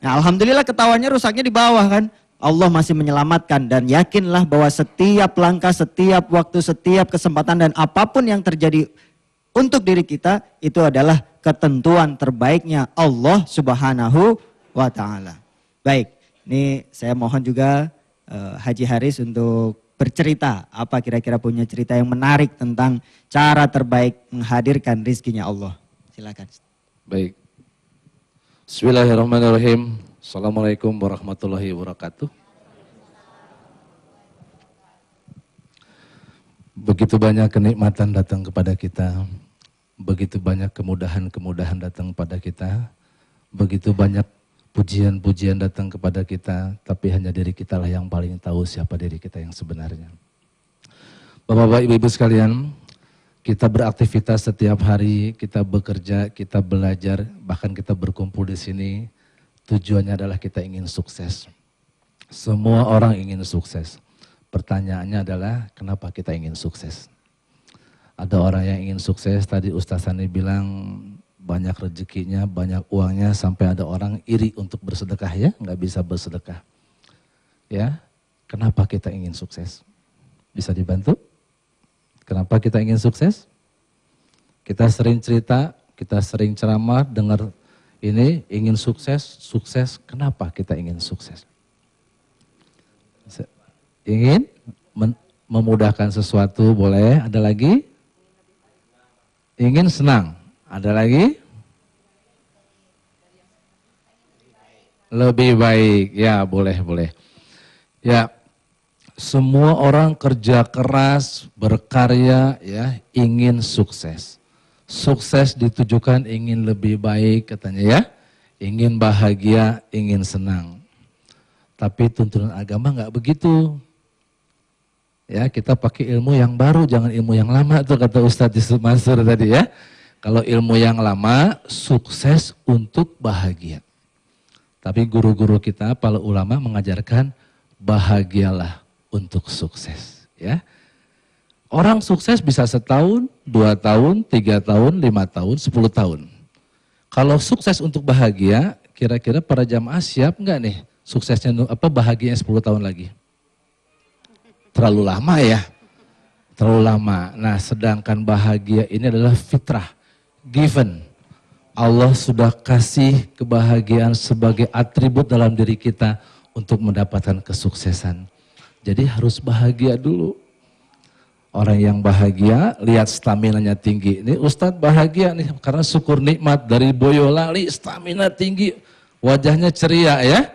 B: Nah, alhamdulillah ketawanya rusaknya di bawah kan? Allah masih menyelamatkan dan yakinlah bahwa setiap langkah, setiap waktu, setiap kesempatan dan apapun yang terjadi untuk diri kita itu adalah ketentuan terbaiknya Allah Subhanahu wa taala. Baik, ini saya mohon juga Haji Haris untuk bercerita apa kira-kira punya cerita yang menarik tentang cara terbaik menghadirkan rizkinya Allah. Silakan.
G: Baik. Bismillahirrahmanirrahim. Assalamualaikum warahmatullahi wabarakatuh. Begitu banyak kenikmatan datang kepada kita, begitu banyak kemudahan-kemudahan datang kepada kita, begitu banyak pujian-pujian datang kepada kita, tapi hanya diri kita lah yang paling tahu siapa diri kita yang sebenarnya. Bapak-bapak, ibu-ibu sekalian, kita beraktivitas setiap hari, kita bekerja, kita belajar, bahkan kita berkumpul di sini. Tujuannya adalah kita ingin sukses. Semua orang ingin sukses. Pertanyaannya adalah kenapa kita ingin sukses? Ada orang yang ingin sukses, tadi Ustaz Sani bilang banyak rezekinya, banyak uangnya, sampai ada orang iri untuk bersedekah ya, nggak bisa bersedekah. Ya, kenapa kita ingin sukses? Bisa dibantu? Kenapa kita ingin sukses? Kita sering cerita, kita sering ceramah, dengar ini ingin sukses, sukses. Kenapa kita ingin sukses? Ingin memudahkan sesuatu, boleh. Ada lagi? Ingin senang. Ada lagi? Lebih baik. Ya, boleh. Ya, semua orang kerja keras, berkarya, ya, ingin sukses. Sukses ditujukan ingin lebih baik katanya ya. Ingin bahagia, ingin senang. Tapi tuntunan agama nggak begitu. Ya, kita pakai ilmu yang baru, jangan ilmu yang lama tuh kata Ustadz Yusuf Mansur tadi ya. Kalau ilmu yang lama, sukses untuk bahagia. Tapi guru-guru kita, para ulama mengajarkan bahagialah untuk sukses. Ya, orang sukses bisa setahun, 2 tahun, 3 tahun, 5 tahun, 10 tahun. Kalau sukses untuk bahagia, kira-kira para jamaah siap nggak nih suksesnya bahagianya 10 tahun lagi? Terlalu lama ya, terlalu lama. Nah, sedangkan bahagia ini adalah fitrah, given. Allah sudah kasih kebahagiaan sebagai atribut dalam diri kita untuk mendapatkan kesuksesan. Jadi harus bahagia dulu. Orang yang bahagia, lihat staminanya tinggi. Ini Ustadz bahagia nih karena syukur nikmat dari Boyolali, stamina tinggi, wajahnya ceria ya.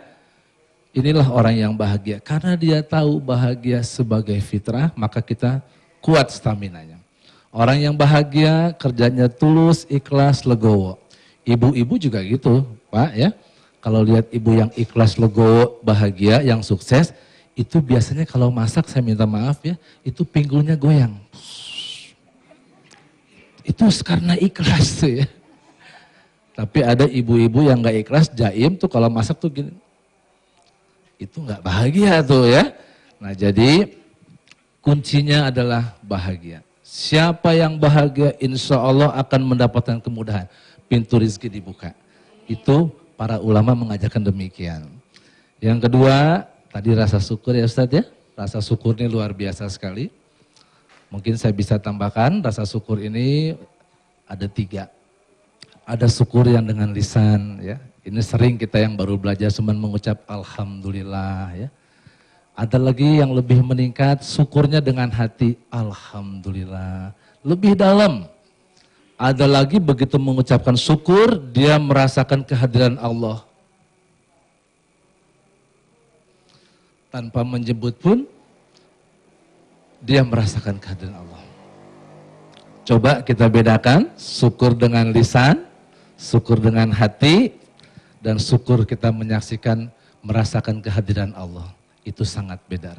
G: Inilah orang yang bahagia. Karena dia tahu bahagia sebagai fitrah, maka kita kuat staminanya. Orang yang bahagia, kerjanya tulus, ikhlas, legowo. Ibu-ibu juga gitu, Pak ya. Kalau lihat ibu yang ikhlas, legowo, bahagia, yang sukses, itu biasanya kalau masak, saya minta maaf ya, itu pinggulnya goyang. Itu karena ikhlas tuh ya. Tapi ada ibu-ibu yang gak ikhlas, jaim tuh kalau masak tuh gini. Itu nggak bahagia tuh ya. Nah jadi kuncinya adalah bahagia. Siapa yang bahagia insya Allah akan mendapatkan kemudahan. Pintu rezeki dibuka. Itu para ulama mengajarkan demikian. Yang kedua, tadi rasa syukur ya Ustadz ya. Rasa syukur ini luar biasa sekali. Mungkin saya bisa tambahkan rasa syukur ini ada 3. Ada syukur yang dengan lisan ya. Ini sering kita yang baru belajar cuma mengucap Alhamdulillah ya. Ada lagi yang lebih meningkat syukurnya dengan hati Alhamdulillah. Lebih dalam. Ada lagi begitu mengucapkan syukur dia merasakan kehadiran Allah. Tanpa menyebut pun dia merasakan kehadiran Allah. Coba kita bedakan syukur dengan lisan, syukur dengan hati, dan syukur kita menyaksikan, merasakan kehadiran Allah. Itu sangat beda.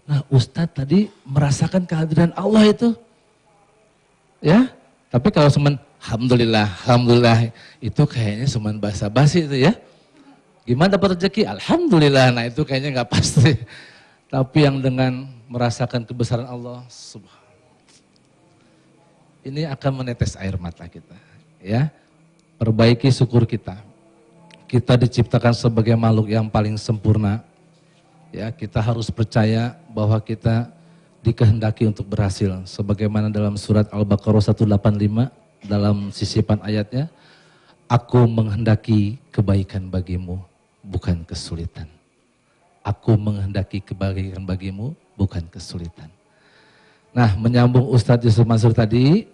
G: Nah Ustadz tadi merasakan kehadiran Allah itu. Ya, tapi kalau cuman Alhamdulillah, Alhamdulillah, itu kayaknya cuman basa-basi itu ya. Gimana dapat rezeki? Alhamdulillah, nah itu kayaknya nggak pasti. Tapi yang dengan merasakan kebesaran Allah, ini akan menetes air mata kita. Ya, perbaiki syukur kita. Kita diciptakan sebagai makhluk yang paling sempurna. Ya, kita harus percaya bahwa kita dikehendaki untuk berhasil. Sebagaimana dalam surat Al-Baqarah 185 dalam sisipan ayatnya, aku menghendaki kebaikan bagimu, bukan kesulitan. Aku menghendaki kebaikan bagimu, bukan kesulitan. Nah, menyambung Ustadz Yusuf Mansur tadi,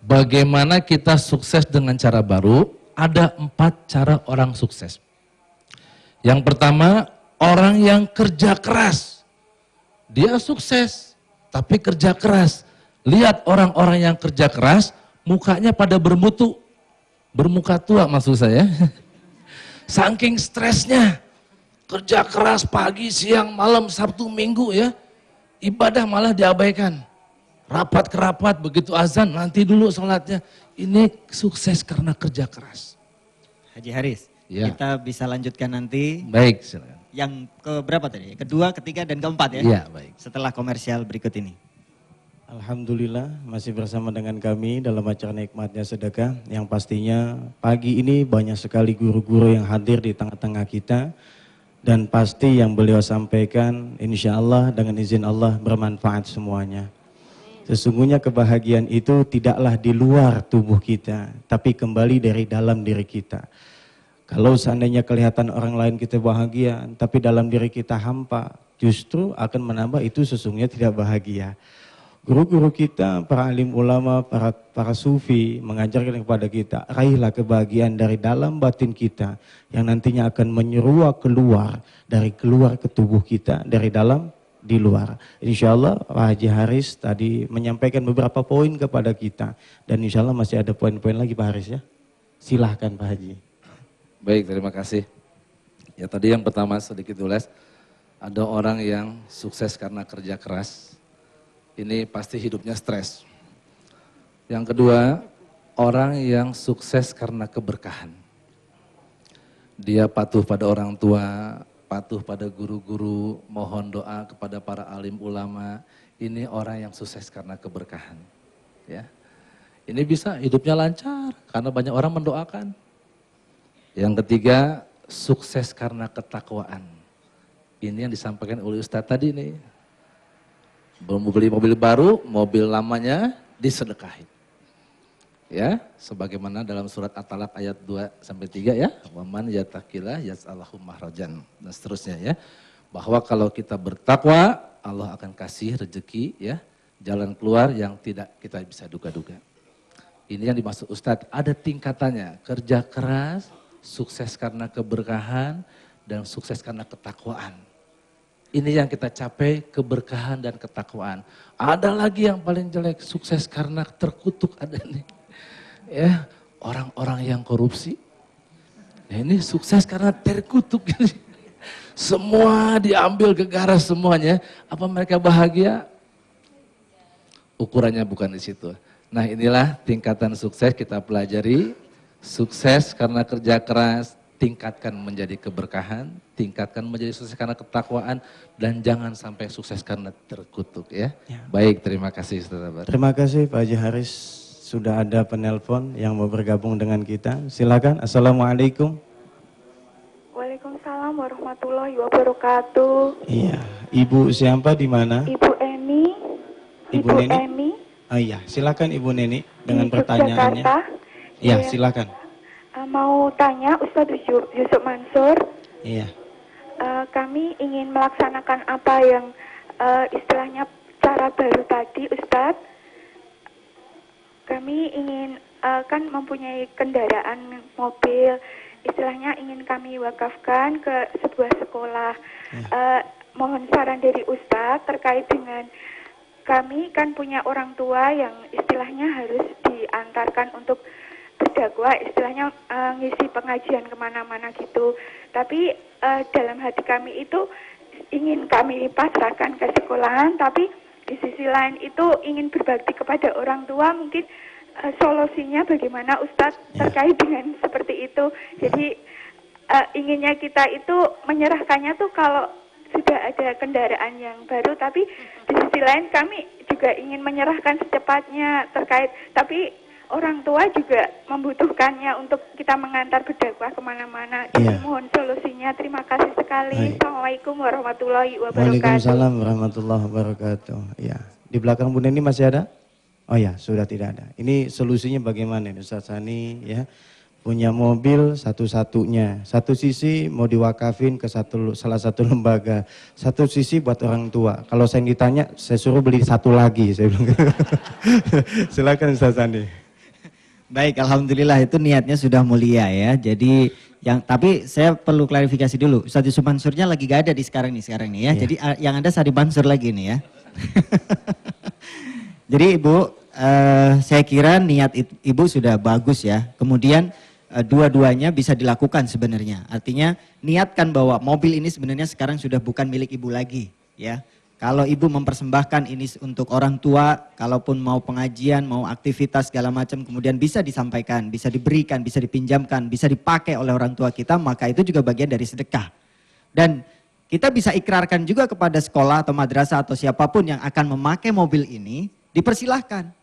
G: bagaimana kita sukses dengan cara baru? Ada 4 cara orang sukses. Yang pertama, orang yang kerja keras. Dia sukses, tapi kerja keras. Lihat orang-orang yang kerja keras, mukanya pada bermutu. Bermuka tua maksud saya. Saking stresnya. Kerja keras pagi, siang, malam, Sabtu, Minggu ya. Ibadah malah diabaikan. Rapat ke rapat, begitu azan, nanti dulu sholatnya. Ini sukses karena kerja keras.
B: Haji Haris,
G: ya.
B: Kita bisa lanjutkan nanti.
G: Baik, silakan.
B: Yang keberapa tadi? Kedua, ketiga, dan keempat ya?
G: Iya, baik.
B: Setelah komersial berikut ini.
A: Alhamdulillah masih bersama dengan kami dalam acara Nikmatnya Sedekah. Yang pastinya pagi ini banyak sekali guru-guru yang hadir di tengah-tengah kita. Dan pasti yang beliau sampaikan insya Allah dengan izin Allah bermanfaat semuanya. Sesungguhnya kebahagiaan itu tidaklah di luar tubuh kita, tapi kembali dari dalam diri kita. Kalau seandainya kelihatan orang lain kita bahagia, tapi dalam diri kita hampa, justru akan menambah itu sesungguhnya tidak bahagia. Guru-guru kita, para alim ulama, para sufi mengajarkan kepada kita, raihlah kebahagiaan dari dalam batin kita yang nantinya akan menyeruak keluar ke tubuh kita dari dalam di luar. Insya Allah Pak Haji Haris tadi menyampaikan beberapa poin kepada kita dan insya Allah masih ada poin-poin lagi Pak Haris ya. Silahkan Pak Haji.
G: Baik, terima kasih. Ya tadi yang pertama sedikit ulas, ada orang yang sukses karena kerja keras. Ini pasti hidupnya stres. Yang kedua, orang yang sukses karena keberkahan. Dia patuh pada orang tua, patuh pada guru-guru, mohon doa kepada para alim ulama. Ini orang yang sukses karena keberkahan. Ya, ini bisa hidupnya lancar karena banyak orang mendoakan. Yang ketiga, sukses karena ketakwaan. Ini yang disampaikan oleh Ustadz tadi nih. Belum beli mobil baru, mobil lamanya disedekahin. Ya, sebagaimana dalam surat At-Talaq ayat 2-3 ya. Waman yattaqillah yas'alhu mahrajan dan seterusnya ya. Bahwa kalau kita bertakwa, Allah akan kasih rezeki ya, jalan keluar yang tidak kita bisa duga-duga. Ini yang dimaksud Ustadz, ada tingkatannya, kerja keras, sukses karena keberkahan, dan sukses karena ketakwaan. Ini yang kita capai, keberkahan dan ketakwaan. Ada lagi yang paling jelek, sukses karena terkutuk ada nih. Ya, orang-orang yang korupsi. Nah, ini sukses karena terkutuk. Semua diambil ke garas semuanya. Apa mereka bahagia? Ukurannya bukan di situ. Nah, inilah tingkatan sukses kita pelajari. Sukses karena kerja keras, tingkatkan menjadi keberkahan, tingkatkan menjadi sukses karena ketakwaan, dan jangan sampai sukses karena terkutuk ya. Baik, terima kasih Ustaz Abar.
A: Terima kasih Pak Haji Haris. Sudah ada penelpon yang mau bergabung dengan kita. Silakan. Assalamualaikum.
H: Waalaikumsalam warahmatullahi wabarakatuh.
A: Iya, Ibu siapa di mana?
H: Ibu Eni.
A: Ibu Neni. Oh iya, silakan Ibu Neni dengan pertanyaannya. Iya, silakan.
H: Mau tanya Ustadz Yusuf Mansur.
A: Iya.
H: Kami ingin melaksanakan apa yang istilahnya cara baru tadi Ustadz. Kami ingin kan mempunyai kendaraan mobil, istilahnya ingin kami wakafkan ke sebuah sekolah. Mohon saran dari Ustadz terkait dengan kami kan punya orang tua yang istilahnya harus diantarkan untuk berdakwah, istilahnya ngisi pengajian kemana-mana gitu. Tapi dalam hati kami itu ingin kami pasrahkan ke sekolahan, tapi di sisi lain itu ingin berbakti kepada orang tua. Mungkin solusinya bagaimana Ustadz terkait dengan seperti itu. Jadi inginnya kita itu menyerahkannya tuh kalau sudah ada kendaraan yang baru, tapi di sisi lain kami juga ingin menyerahkan secepatnya terkait, tapi orang tua juga membutuhkannya untuk kita mengantar berdakwah kemana-mana. Jadi mohon solusinya. Terima kasih sekali. Assalamualaikum warahmatullahi wabarakatuh.
A: Waalaikumsalam warahmatullahi wabarakatuh. Ya, di belakang Bu Neni masih ada? Oh ya, sudah tidak ada. Ini solusinya bagaimana Ustaz Sani ya? Punya mobil satu-satunya. Satu sisi mau diwakafin ke salah satu lembaga. Satu sisi buat orang tua. Kalau saya ditanya, saya suruh beli satu lagi. Saya bilang. Silakan Ustaz Sani.
B: Baik, alhamdulillah itu niatnya sudah mulia ya. Jadi tapi saya perlu klarifikasi dulu. Ustaz Yusuf Mansurnya lagi gak ada di sekarang nih ya. Jadi yang ada Sadi Mansur lagi nih ya. Jadi Ibu, saya kira niat Ibu sudah bagus ya. Kemudian dua-duanya bisa dilakukan sebenarnya. Artinya niatkan bahwa mobil ini sebenarnya sekarang sudah bukan milik Ibu lagi ya. Kalau Ibu mempersembahkan ini untuk orang tua, kalaupun mau pengajian, mau aktivitas segala macam, kemudian bisa disampaikan, bisa diberikan, bisa dipinjamkan, bisa dipakai oleh orang tua kita, maka itu juga bagian dari sedekah. Dan kita bisa ikrarkan juga kepada sekolah atau madrasah atau siapapun yang akan memakai mobil ini, dipersilahkan.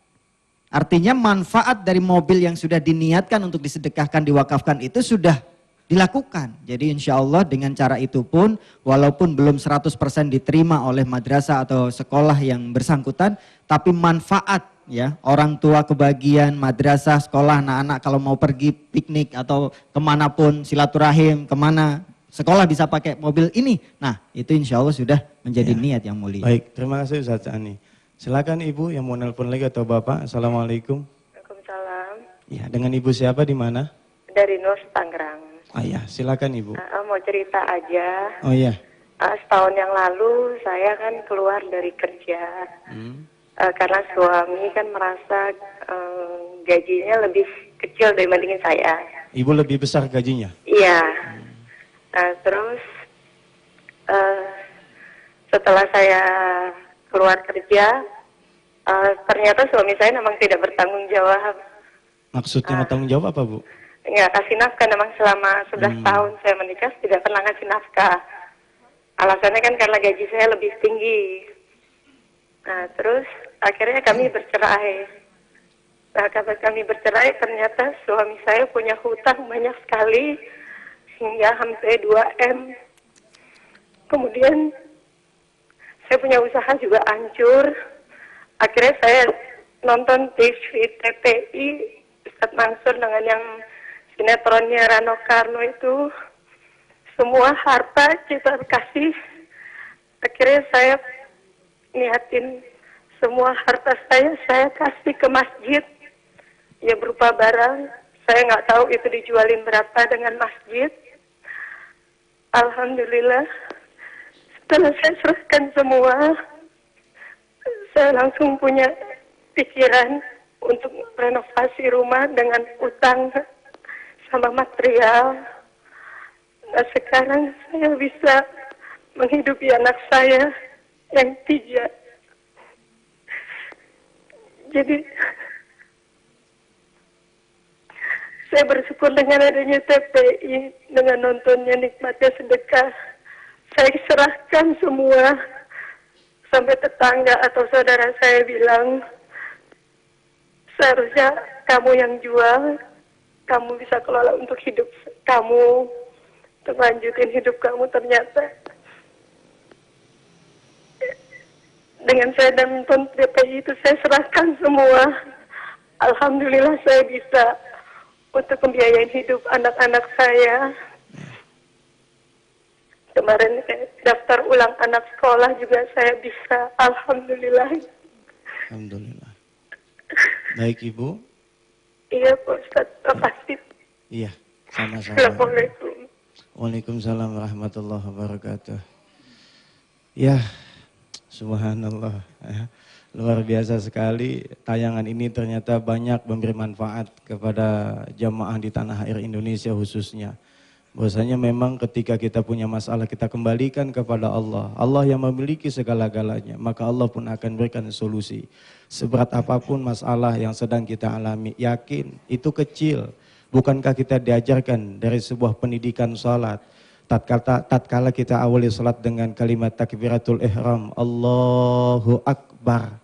B: Artinya manfaat dari mobil yang sudah diniatkan untuk disedekahkan, diwakafkan itu sudah dilakukan. Jadi insya Allah dengan cara itu pun walaupun belum 100% diterima oleh madrasah atau sekolah yang bersangkutan, tapi manfaat ya, orang tua kebagian, madrasah, sekolah, anak-anak kalau mau pergi piknik atau kemanapun silaturahim, kemana, sekolah bisa pakai mobil ini. Nah itu insya Allah sudah menjadi niat yang mulia.
A: Baik, terima kasih Ustaz Ani. Silakan Ibu yang mau nelpon lagi atau Bapak. Assalamualaikum.
I: Waalaikumsalam.
A: Ya, dengan Ibu siapa di mana?
I: Dari Nur Tangerang.
A: Ya, silakan Ibu.
I: Mau cerita aja.
A: Oh iya.
I: Setahun yang lalu saya kan keluar dari kerja. Karena suami kan merasa gajinya lebih kecil dibandingin saya.
A: Ibu lebih besar gajinya?
I: Iya. Terus setelah saya keluar kerja, ternyata suami saya memang tidak bertanggung jawab.
A: Maksudnya bertanggung jawab apa, Bu?
I: Nggak kasih nafkah, memang selama 11 tahun saya menikah tidak pernah ngasih nafkah. Alasannya kan karena gaji saya lebih tinggi. Nah, terus akhirnya kami bercerai. Nah, karena kami bercerai ternyata suami saya punya hutang banyak sekali hingga hampir 2 M. Kemudian saya punya usaha juga hancur. Akhirnya saya nonton TV TPI Ustadz Mansur dengan yang sinetronnya Rano Karno itu. Semua harta kita kasih. Akhirnya saya niatin semua harta saya kasih ke masjid. Ya berupa barang. Saya nggak tahu itu dijualin berapa dengan masjid. Alhamdulillah. Setelah saya serahkan semua, saya langsung punya pikiran untuk renovasi rumah dengan utang sama material. Nah, sekarang saya bisa menghidupi anak saya yang 3. Jadi saya bersyukur dengan adanya TPI, dengan nontonnya nikmatnya sedekah. Saya serahkan semua, sampai tetangga atau saudara saya bilang, seharusnya kamu yang jual, kamu bisa kelola untuk hidup kamu, untuk lanjutin hidup kamu. Ternyata dengan saya dan nonton TPI itu saya serahkan semua. Alhamdulillah saya bisa untuk membiayai hidup anak-anak saya. Kemarin daftar ulang anak sekolah juga saya bisa. Alhamdulillah.
A: Alhamdulillah. Baik Ibu.
I: Iya Pak Ustaz, terima kasih.
A: Iya, sama-sama.
I: Assalamualaikum.
A: Waalaikumsalam warahmatullahi wabarakatuh. Ya, subhanallah. Ya. Luar biasa sekali, tayangan ini ternyata banyak memberi manfaat kepada jamaah di tanah air Indonesia khususnya. Bahwasanya memang ketika kita punya masalah kita kembalikan kepada Allah. Allah yang memiliki segala-galanya, maka Allah pun akan berikan solusi. Seberat apapun masalah yang sedang kita alami, yakin itu kecil. Bukankah kita diajarkan dari sebuah pendidikan salat, tatkala kita awali salat dengan kalimat takbiratul ihram, Allahu Akbar.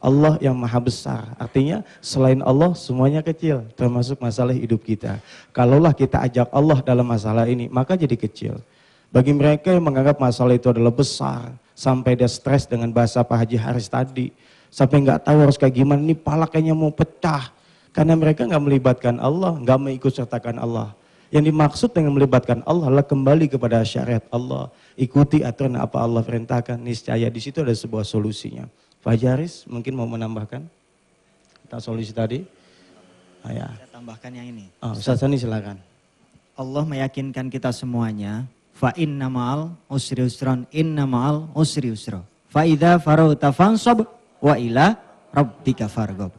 A: Allah yang maha besar, artinya selain Allah semuanya kecil, termasuk masalah hidup kita. Kalaulah kita ajak Allah dalam masalah ini, maka jadi kecil. Bagi mereka yang menganggap masalah itu adalah besar, sampai dia stres dengan bahasa Pak Haji Haris tadi, sampai nggak tahu harus kayak gimana, nih pala kayaknya mau pecah. Karena mereka nggak melibatkan Allah, nggak mengikut sertakan Allah. Yang dimaksud dengan melibatkan Allah adalah kembali kepada syariat Allah. Ikuti aturan apa Allah perintahkan, niscaya di situ ada sebuah solusinya. Pak Haris mungkin mau menambahkan tentang solusi tadi? Ya.
B: Saya tambahkan yang ini.
A: Ustaz Sani silakan.
B: Allah meyakinkan kita semuanya, fa inna ma'al usri usron, inna ma'al usri usro. Fa idza farauta fansab wa ila rabbika farghab.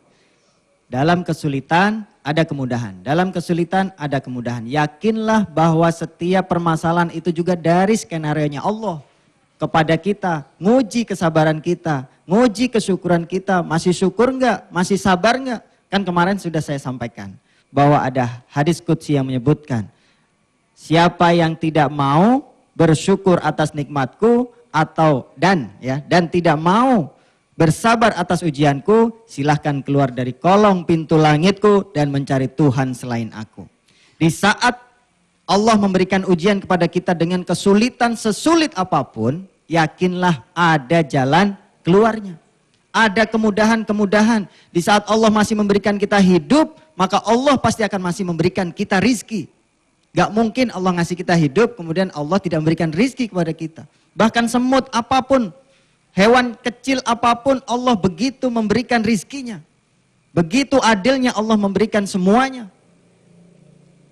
B: Dalam kesulitan ada kemudahan, dalam kesulitan ada kemudahan. Yakinlah bahwa setiap permasalahan itu juga dari skenarionya Allah kepada kita, nguji kesabaran kita, nguji kesyukuran kita, masih syukur enggak, masih sabar enggak? Kan kemarin sudah saya sampaikan bahwa ada hadis qudsi yang menyebutkan, siapa yang tidak mau bersyukur atas nikmatku dan tidak mau bersabar atas ujianku, silahkan keluar dari kolong pintu langitku dan mencari Tuhan selain aku. Di saat Allah memberikan ujian kepada kita dengan kesulitan sesulit apapun, yakinlah ada jalan keluarnya. Ada kemudahan-kemudahan. Di saat Allah masih memberikan kita hidup, maka Allah pasti akan masih memberikan kita rizki. Gak mungkin Allah ngasih kita hidup, kemudian Allah tidak memberikan rizki kepada kita. Bahkan semut apapun, Hewan kecil apapun Allah begitu memberikan rizkinya. Begitu adilnya Allah memberikan semuanya.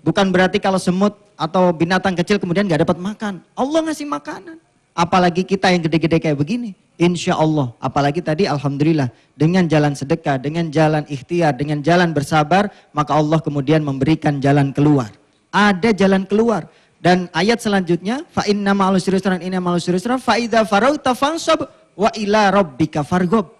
B: Bukan berarti kalau semut atau binatang kecil kemudian gak dapat makan. Allah ngasih makanan. Apalagi kita yang gede-gede kayak begini. Insya Allah. Apalagi tadi alhamdulillah. Dengan jalan sedekah, dengan jalan ikhtiar, dengan jalan bersabar. Maka Allah kemudian memberikan jalan keluar. Ada jalan keluar. Dan ayat selanjutnya. Fa inna ma'al usri yusran, inna ma'al usri yusran. Fa idza faragta fansab wa ila rabbika farghab.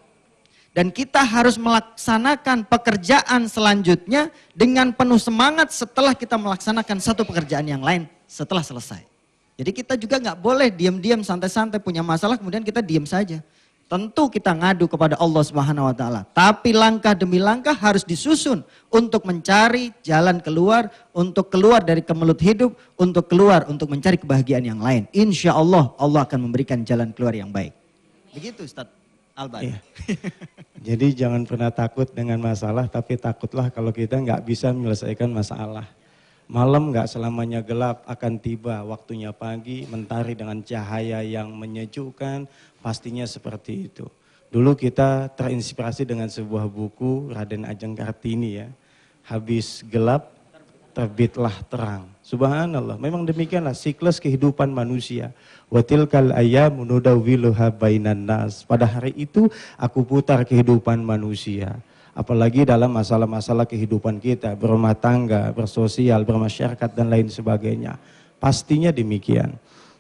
B: Dan kita harus melaksanakan pekerjaan selanjutnya dengan penuh semangat setelah kita melaksanakan satu pekerjaan yang lain setelah selesai. Jadi kita juga nggak boleh diam-diam santai-santai punya masalah kemudian kita diam saja. Tentu kita ngadu kepada Allah Subhanahu wa taala. Tapi langkah demi langkah harus disusun untuk mencari jalan keluar, untuk keluar dari kemelut hidup, untuk keluar untuk mencari kebahagiaan yang lain. Insya Allah Allah akan memberikan jalan keluar yang baik. Begitu Ustaz Albar.
A: Iya. Jadi jangan pernah takut dengan masalah, tapi takutlah kalau kita nggak bisa menyelesaikan masalah. Malam nggak selamanya gelap, akan tiba waktunya pagi, mentari dengan cahaya yang menyejukkan, pastinya seperti itu. Dulu kita terinspirasi dengan sebuah buku Raden Ajeng Kartini ya, habis gelap terbitlah terang. Subhanallah, memang demikianlah siklus kehidupan manusia. Watilkal ayyamu nudawwiluha bainan nas. Pada hari itu aku putar kehidupan manusia. Apalagi dalam masalah-masalah kehidupan kita, berumah tangga, bersosial, bermasyarakat dan lain sebagainya. Pastinya demikian.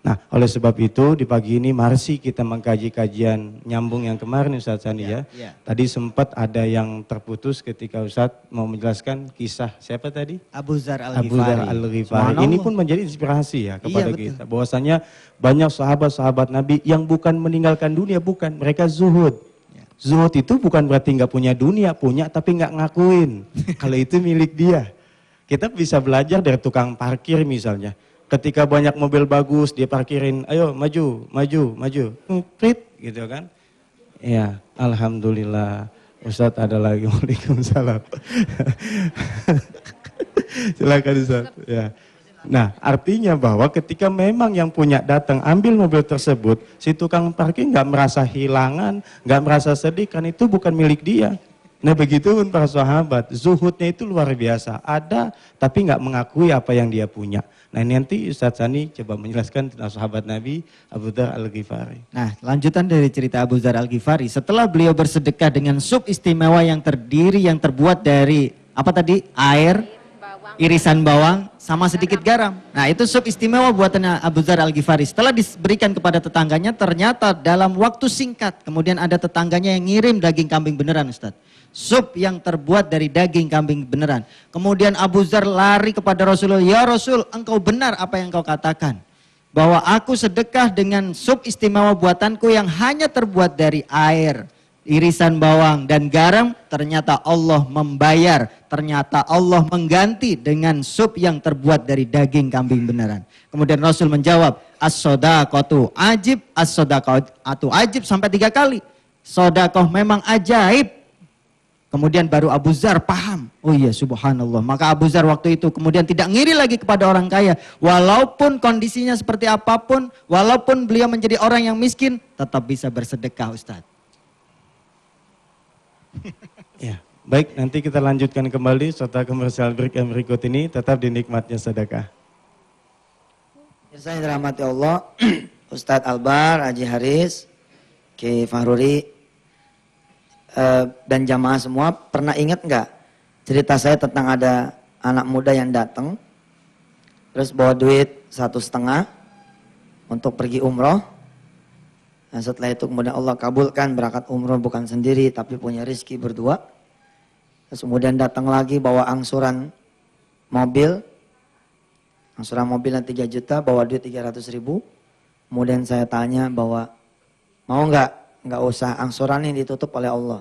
A: Nah, oleh sebab itu di pagi ini mari kita mengkaji kajian nyambung yang kemarin Ustaz Sani ya. Tadi sempat ada yang terputus ketika Ustaz mau menjelaskan kisah siapa tadi?
B: Abu Dzar
A: Al-Ghifari. Ini pun menjadi inspirasi ya kepada kita. Bahwasanya banyak sahabat-sahabat Nabi yang bukan meninggalkan dunia, bukan. Mereka zuhud. Zuhud itu bukan berarti nggak punya dunia, punya tapi nggak ngakuin. Kalau itu milik dia. Kita bisa belajar dari tukang parkir misalnya. Ketika banyak mobil bagus dia parkirin, ayo maju, maju, maju, prit gitu kan. Ya, alhamdulillah. Ustadz ada lagi, waalaikumsalam. Silakan Ustadz. Ya. Nah, artinya bahwa ketika memang yang punya datang ambil mobil tersebut, si tukang parkir nggak merasa hilangan, nggak merasa sedih, kan itu bukan milik dia. Nah begitu pun para sahabat, zuhudnya itu luar biasa, ada tapi nggak mengakui apa yang dia punya. Nah nanti Ustaz Sani coba menjelaskan tentang sahabat Nabi Abu Dzar Al-Ghifari.
B: Nah lanjutan dari cerita Abu Dzar Al-Ghifari, setelah beliau bersedekah dengan sup istimewa yang terdiri, yang terbuat dari apa tadi? Air, irisan bawang, sama sedikit garam. Nah itu sup istimewa buatan Abu Dzar Al-Ghifari. Setelah diberikan kepada tetangganya, ternyata dalam waktu singkat, kemudian ada tetangganya yang ngirim daging kambing beneran Ustaz. Sup yang terbuat dari daging kambing beneran. Kemudian Abu Dzar lari kepada Rasulullah, ya Rasul, engkau benar apa yang engkau katakan. Bahwa aku sedekah dengan sup istimewa buatanku yang hanya terbuat dari air, irisan bawang dan garam, ternyata Allah membayar, ternyata Allah mengganti dengan sup yang terbuat dari daging kambing beneran. Kemudian Rasul menjawab, as-sodaqatu ajib, as-sodaqatu ajib sampai 3 kali. Sodakoh memang ajaib. Kemudian baru Abu Dzar paham, oh iya subhanallah. Maka Abu Dzar waktu itu kemudian tidak ngiri lagi kepada orang kaya. Walaupun kondisinya seperti apapun, walaupun beliau menjadi orang yang miskin, tetap bisa bersedekah Ustaz.
A: Ya, baik nanti kita lanjutkan kembali setelah komersial break yang berikut ini, tetap di nikmatnya sedekah.
C: Saya dirahmati Allah, Ustadz Albar, Haji Haris, Ki Fahruri, dan jamaah semua pernah ingat nggak cerita saya tentang ada anak muda yang datang terus bawa duit 1,5 untuk pergi umroh. Nah, setelah itu kemudian Allah kabulkan berangkat umroh bukan sendiri tapi punya rezeki berdua. Terus kemudian datang lagi bawa angsuran mobil yang 3 juta, bawa duit 300.000. Kemudian saya tanya bahwa mau nggak usah angsuran ini ditutup oleh Allah.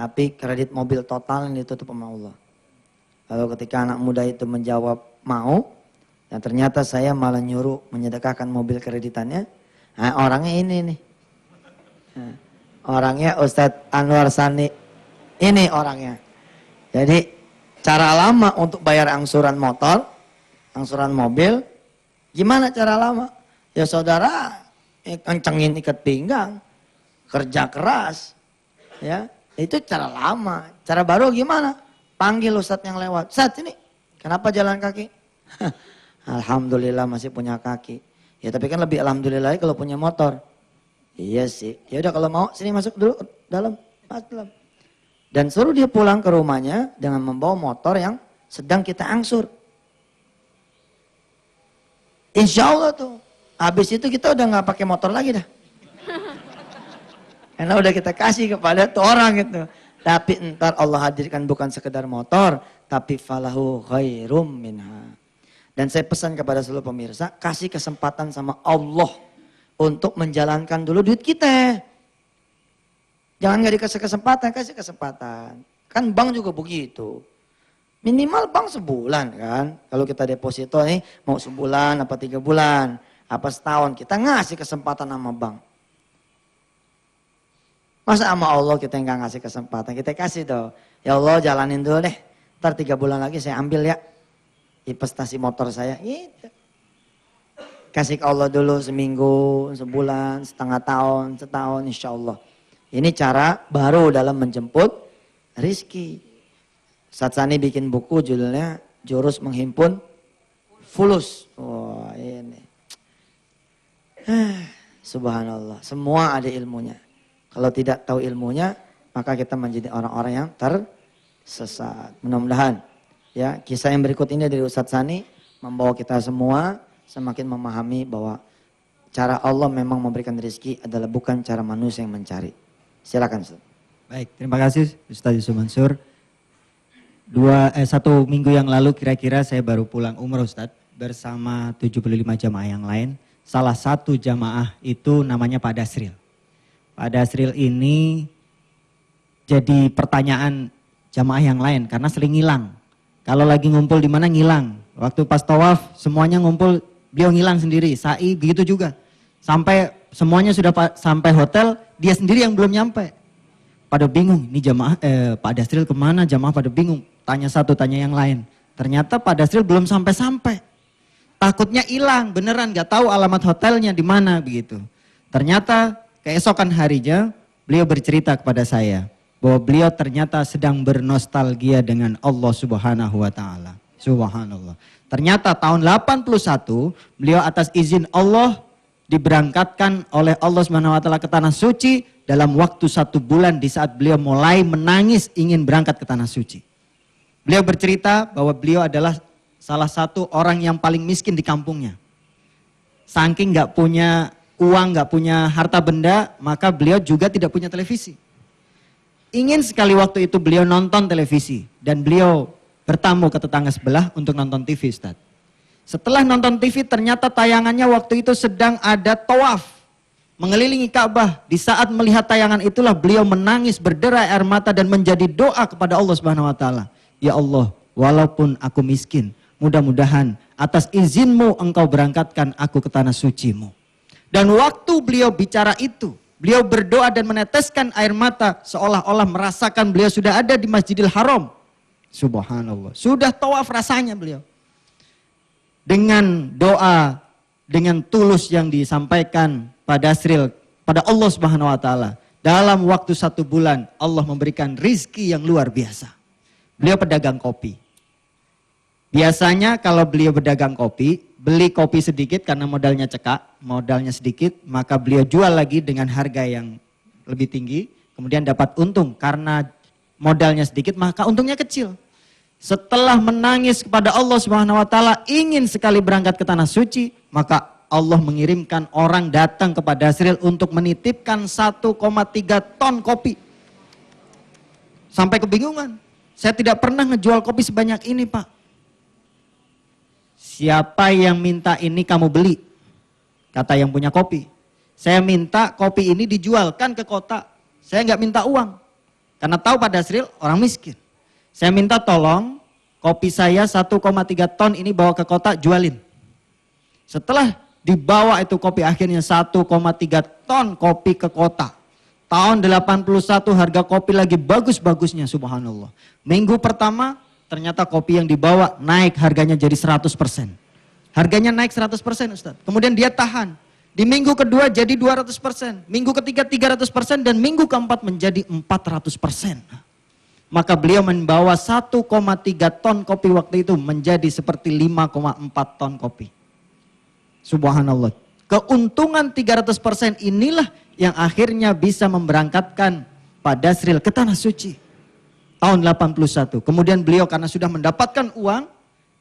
C: Tapi kredit mobil total yang ditutup sama Allah. Lalu ketika anak muda itu menjawab mau, dan ternyata saya malah nyuruh menyedekahkan mobil kreditannya. Nah, orangnya ini nih. Nah, orangnya Ustadz Anwar Sani. Ini orangnya. Jadi cara lama untuk bayar angsuran motor, angsuran mobil, gimana cara lama? Ya saudara, kencengin ikat pinggang. kerja keras. Ya, itu cara lama. Cara baru gimana? Panggil ustadz yang lewat. Ustadz ini, kenapa jalan kaki? Alhamdulillah masih punya kaki. Ya tapi kan lebih alhamdulillah kalau punya motor. Iya sih. Ya udah kalau mau sini masuk dulu dalam. Masuk dalam. Dan suruh dia pulang ke rumahnya dengan membawa motor yang sedang kita angsur. Insya Allah tuh. Habis itu kita udah nggak pakai motor lagi dah. Karena udah kita kasih kepada tuh orang gitu. Tapi entar Allah hadirkan bukan sekedar motor, tapi falahu khairum minha. Dan saya pesan kepada seluruh pemirsa, kasih kesempatan sama Allah untuk menjalankan dulu duit kita. Jangan gak dikasih kesempatan, kasih kesempatan. Kan bank juga begitu. Minimal bank sebulan kan. Kalau kita deposito nih mau sebulan apa 3 bulan, apa setahun. Kita ngasih kesempatan sama bank. Masa sama Allah kita nggak ngasih kesempatan, kita kasih tuh. Ya Allah jalanin dulu deh, ntar 3 bulan lagi saya ambil ya. Investasi motor saya, gitu. Kasih ke Allah dulu seminggu, sebulan, setengah tahun, setahun insya Allah. Ini cara baru dalam menjemput rizki. Ustadz Sani bikin buku judulnya Jurus Menghimpun Fulus. Wah ini. Subhanallah, semua ada ilmunya. Kalau tidak tahu ilmunya, maka kita menjadi orang-orang yang tersesat. Mudah-mudahan ya kisah yang berikut ini dari Ustadz Sani membawa kita semua semakin memahami bahwa cara Allah memang memberikan rezeki adalah bukan cara manusia yang mencari. Silakan Ustaz.
B: Baik, terima kasih Ustaz Yusuf Mansur. 1 minggu yang lalu kira-kira saya baru pulang umroh Ustaz bersama 75 jamaah yang lain. Salah satu jamaah itu namanya Pak Dasril. Pak Dasril ini jadi pertanyaan jamaah yang lain karena sering ngilang. Kalau lagi ngumpul di mana ngilang. Waktu pas tawaf semuanya ngumpul, beliau ngilang sendiri. Sa'i begitu juga. Sampai semuanya sudah sampai hotel, dia sendiri yang belum nyampe. Pada bingung, ini jamaah Pak Dasril kemana? Jamaah pada bingung. Tanya satu, tanya yang lain. Ternyata Pak Dasril belum sampai-sampai. Takutnya hilang, beneran gak tahu alamat hotelnya di mana begitu. Ternyata keesokan harinya beliau bercerita kepada saya bahwa beliau ternyata sedang bernostalgia dengan Allah Subhanahu wa taala. Subhanallah. Ternyata tahun 81 beliau atas izin Allah diberangkatkan oleh Allah Subhanahu wa taala ke tanah suci dalam waktu 1 bulan di saat beliau mulai menangis ingin berangkat ke tanah suci. Beliau bercerita bahwa beliau adalah salah satu orang yang paling miskin di kampungnya. Saking gak punya uang, gak punya harta benda, maka beliau juga tidak punya televisi. Ingin sekali waktu itu beliau nonton televisi dan beliau bertamu ke tetangga sebelah untuk nonton TV Ustaz. Setelah nonton TV ternyata tayangannya waktu itu sedang ada tawaf mengelilingi Ka'bah. Di saat melihat tayangan itulah beliau menangis berderai air mata dan menjadi doa kepada Allah Subhanahu wa taala. Ya Allah, walaupun aku miskin, mudah-mudahan atas izinmu engkau berangkatkan aku ke tanah sucimu. Dan waktu beliau bicara itu, beliau berdoa dan meneteskan air mata seolah-olah merasakan beliau sudah ada di Masjidil Haram. Subhanallah. Sudah tawaf rasanya beliau. Dengan doa, dengan tulus yang disampaikan pada Dasril, pada Allah Subhanahu wa taala. Dalam waktu 1 bulan Allah memberikan rizki yang luar biasa. Beliau pedagang kopi. Biasanya kalau beliau berdagang kopi, beli kopi sedikit karena modalnya cekak, modalnya sedikit, maka beliau jual lagi dengan harga yang lebih tinggi, kemudian dapat untung karena modalnya sedikit, maka untungnya kecil. Setelah menangis kepada Allah Subhanahu wa taala, ingin sekali berangkat ke tanah suci, maka Allah mengirimkan orang datang kepada Dasril untuk menitipkan 1,3 ton kopi. Sampai kebingungan. Saya tidak pernah ngejual kopi sebanyak ini, Pak. Siapa yang minta ini kamu beli? Kata yang punya kopi. Saya minta kopi ini dijualkan ke kota. Saya nggak minta uang. Karena tahu Pak Dasril orang miskin. Saya minta tolong kopi saya 1,3 ton ini bawa ke kota jualin. Setelah dibawa itu kopi akhirnya 1,3 ton kopi ke kota. Tahun 81 harga kopi lagi bagus-bagusnya subhanallah. Minggu pertama ternyata kopi yang dibawa naik harganya jadi 100%. Harganya naik 100% Ustaz. Kemudian dia tahan. Di minggu kedua jadi 200%, minggu ketiga 300%, dan minggu keempat menjadi 400%. Maka beliau membawa 1,3 ton kopi waktu itu menjadi seperti 5,4 ton kopi. Subhanallah. Keuntungan 300% inilah yang akhirnya bisa memberangkatkan Pak Dasril ke Tanah Suci tahun 81. Kemudian beliau karena sudah mendapatkan uang,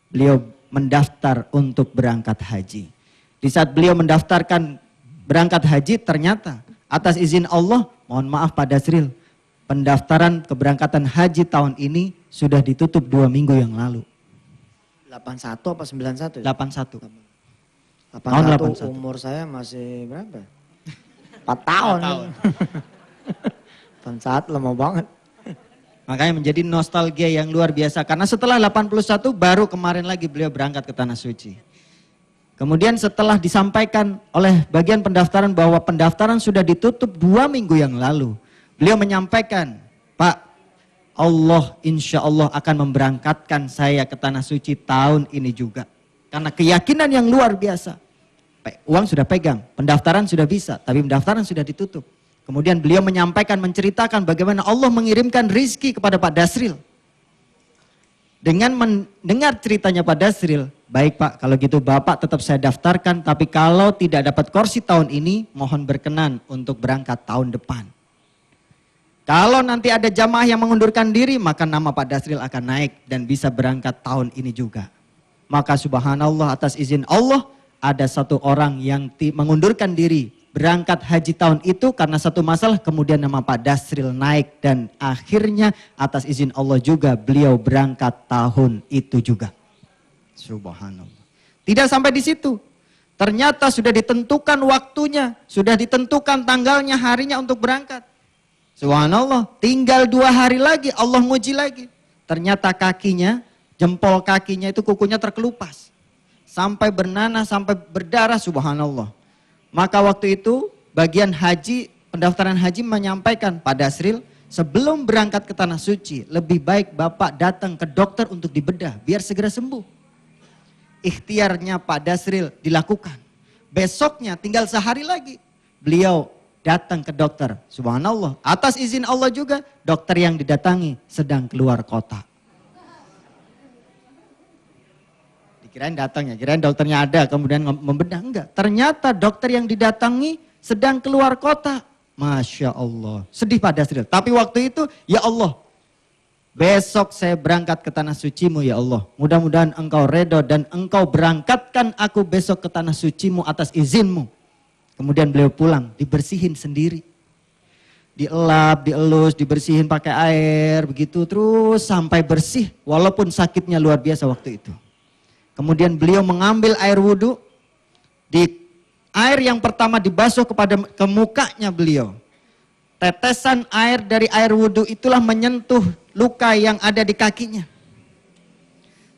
B: beliau mendaftar untuk berangkat haji. Di saat beliau mendaftarkan berangkat haji, ternyata atas izin Allah, mohon maaf Pak Dasril, pendaftaran keberangkatan haji tahun ini sudah ditutup 2 minggu yang lalu.
C: 81 apa 91?
B: 81.
C: 81 umur saya masih berapa? 4 tahun. 81 lama banget.
B: Makanya menjadi nostalgia yang luar biasa. Karena setelah 81 baru kemarin lagi beliau berangkat ke Tanah Suci. Kemudian setelah disampaikan oleh bagian pendaftaran bahwa pendaftaran sudah ditutup 2 minggu yang lalu. Beliau menyampaikan, Pak, Allah insya Allah akan memberangkatkan saya ke Tanah Suci tahun ini juga. Karena keyakinan yang luar biasa. Uang sudah pegang, pendaftaran sudah bisa, tapi pendaftaran sudah ditutup. Kemudian beliau menyampaikan, menceritakan bagaimana Allah mengirimkan rizki kepada Pak Dasril. Dengan mendengar ceritanya Pak Dasril, baik Pak, kalau gitu Bapak tetap saya daftarkan, tapi kalau tidak dapat kursi tahun ini, mohon berkenan untuk berangkat tahun depan. Kalau nanti ada jamaah yang mengundurkan diri, maka nama Pak Dasril akan naik dan bisa berangkat tahun ini juga. Maka subhanallah, atas izin Allah, ada satu orang yang mengundurkan diri berangkat haji tahun itu karena satu masalah, kemudian nama Pak Dasril naik dan akhirnya atas izin Allah juga beliau berangkat tahun itu juga. Subhanallah. Tidak sampai di situ. Ternyata sudah ditentukan waktunya, sudah ditentukan tanggalnya, harinya untuk berangkat. Subhanallah, tinggal 2 hari lagi Allah nguji lagi. Ternyata kakinya, jempol kakinya itu kukunya terkelupas. Sampai bernanah, sampai berdarah, subhanallah. Maka waktu itu bagian haji, pendaftaran haji menyampaikan, Pak Dasril, sebelum berangkat ke Tanah Suci, lebih baik Bapak datang ke dokter untuk dibedah, biar segera sembuh. Ikhtiarnya Pak Dasril dilakukan. Besoknya tinggal sehari lagi, beliau datang ke dokter. Subhanallah, atas izin Allah juga, dokter yang didatangi sedang keluar kota. Kirain datangnya, kirain dokternya ada kemudian membedah, enggak. Ternyata dokter yang didatangi sedang keluar kota. Masya Allah, sedih Pak Dasril. Tapi waktu itu, ya Allah, besok saya berangkat ke Tanah Sucimu ya Allah. Mudah-mudahan Engkau redha dan Engkau berangkatkan aku besok ke Tanah Sucimu atas izinmu. Kemudian beliau pulang, dibersihin sendiri. Dielap, dielus, dibersihin pakai air, begitu terus sampai bersih. Walaupun sakitnya luar biasa waktu itu. Kemudian beliau mengambil air wudhu, di air yang pertama dibasuh ke mukanya beliau. Tetesan air dari air wudhu itulah menyentuh luka yang ada di kakinya.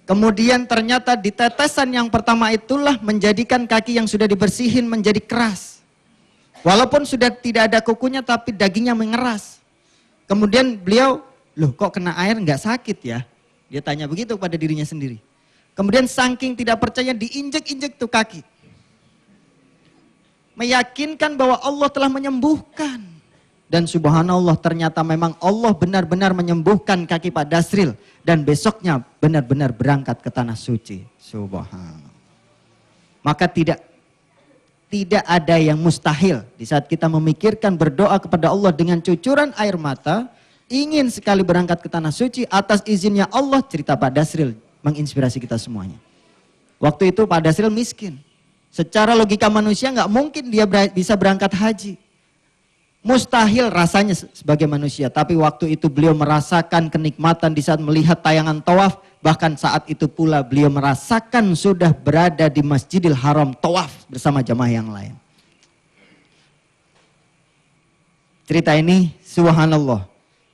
B: Kemudian ternyata di tetesan yang pertama itulah menjadikan kaki yang sudah dibersihin menjadi keras. Walaupun sudah tidak ada kukunya tapi dagingnya mengeras. Kemudian beliau, loh kok kena air nggak sakit ya? Dia tanya begitu pada dirinya sendiri. Kemudian saking tidak percaya diinjek-injek tuh kaki. Meyakinkan bahwa Allah telah menyembuhkan. Dan subhanallah ternyata memang Allah benar-benar menyembuhkan kaki Pak Dasril. Dan besoknya benar-benar berangkat ke Tanah Suci. Subhanallah. Maka tidak ada yang mustahil. Di saat kita memikirkan berdoa kepada Allah dengan cucuran air mata. Ingin sekali berangkat ke Tanah Suci atas izinnya Allah, cerita Pak Dasril. Menginspirasi kita semuanya. Waktu itu Pak Dasril miskin. Secara logika manusia nggak mungkin dia bisa berangkat haji. Mustahil rasanya sebagai manusia. Tapi waktu itu beliau merasakan kenikmatan di saat melihat tayangan tawaf. Bahkan saat itu pula beliau merasakan sudah berada di Masjidil Haram tawaf bersama jamaah yang lain. Cerita ini subhanallah.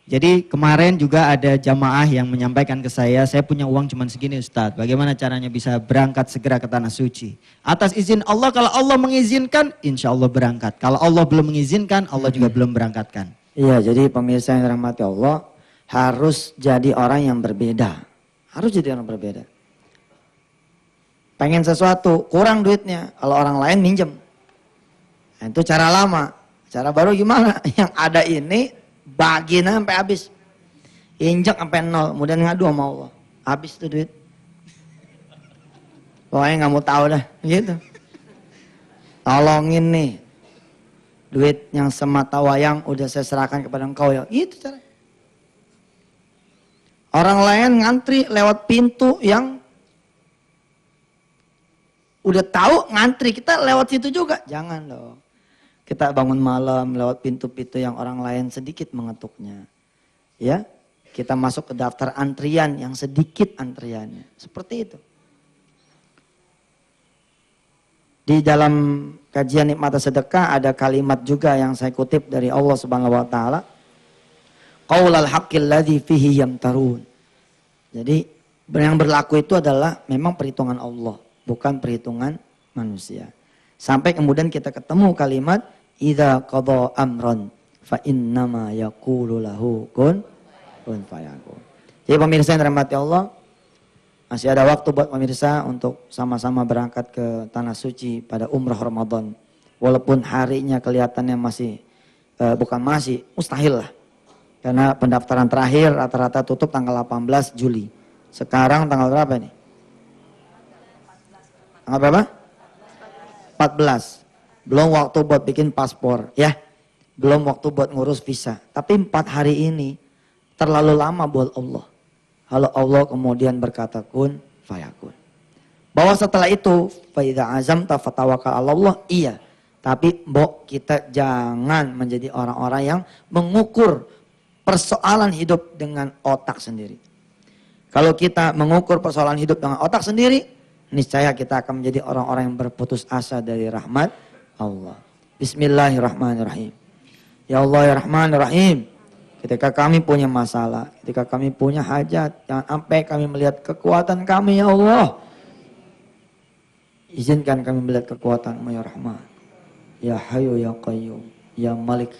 B: Jadi kemarin juga ada jamaah yang menyampaikan ke saya punya uang cuma segini Ustadz. Bagaimana caranya bisa berangkat segera ke Tanah Suci? Atas izin Allah, kalau Allah mengizinkan, insya Allah berangkat. Kalau Allah belum mengizinkan, Allah juga belum berangkatkan.
C: Iya, jadi pemirsa yang dirahmati Allah, harus jadi orang yang berbeda. Harus jadi orang berbeda. Pengen sesuatu, kurang duitnya. Kalau orang lain minjem. Nah, itu cara lama. Cara baru gimana? Yang ada ini bagiin sampai habis. Injak sampai 0, kemudian ngadu sama Allah. Habis tuh duit. Pokoknya nggak mau tahu dah, gitu. Tolongin nih. Duit yang semata wayang udah saya serahkan kepada engkau ya. Gitu cara. Orang lain ngantri lewat pintu yang udah tahu ngantri, kita lewat situ juga. Jangan dong. Kita bangun malam lewat pintu-pintu yang orang lain sedikit mengetuknya. Ya, kita masuk ke daftar antrian yang sedikit antriannya. Seperti itu. Di dalam kajian nikmat sedekah ada kalimat juga yang saya kutip dari Allah Subhanahu wa taala. Qaulal haqqil ladzi fihi yamtarun. Jadi yang berlaku itu adalah memang perhitungan Allah, bukan perhitungan manusia. Sampai kemudian kita ketemu kalimat idza qada amran fa innama yaqulu lahu kun fayakun. Jadi pemirsa yang dirahmati Allah, masih ada waktu buat pemirsa untuk sama-sama berangkat ke Tanah Suci pada umrah Ramadan. Walaupun harinya kelihatannya masih, mustahil lah. Karena pendaftaran terakhir rata-rata tutup tanggal 18 Juli. Sekarang tanggal berapa nih? Tanggal berapa? 14. Belum waktu buat bikin paspor, ya. Belum waktu buat ngurus visa. Tapi 4 hari ini terlalu lama buat Allah. Kalau Allah kemudian berkata kun fayakun. Bahwa setelah itu fa idza azamta fatawakkal 'ala Allah, iya. Tapi kita jangan menjadi orang-orang yang mengukur persoalan hidup dengan otak sendiri. Kalau kita mengukur persoalan hidup dengan otak sendiri, niscaya kita akan menjadi orang-orang yang berputus asa dari rahmat Allah. Bismillahirrahmanirrahim. Ya Allah ya Rahman ya Rahim. Ketika kami punya masalah, ketika kami punya hajat, jangan sampai kami melihat kekuatan kami ya Allah. Izinkan kami melihat kekuatan-Mu ya Rahman. Ya Hayyu ya Qayyum, ya Malik,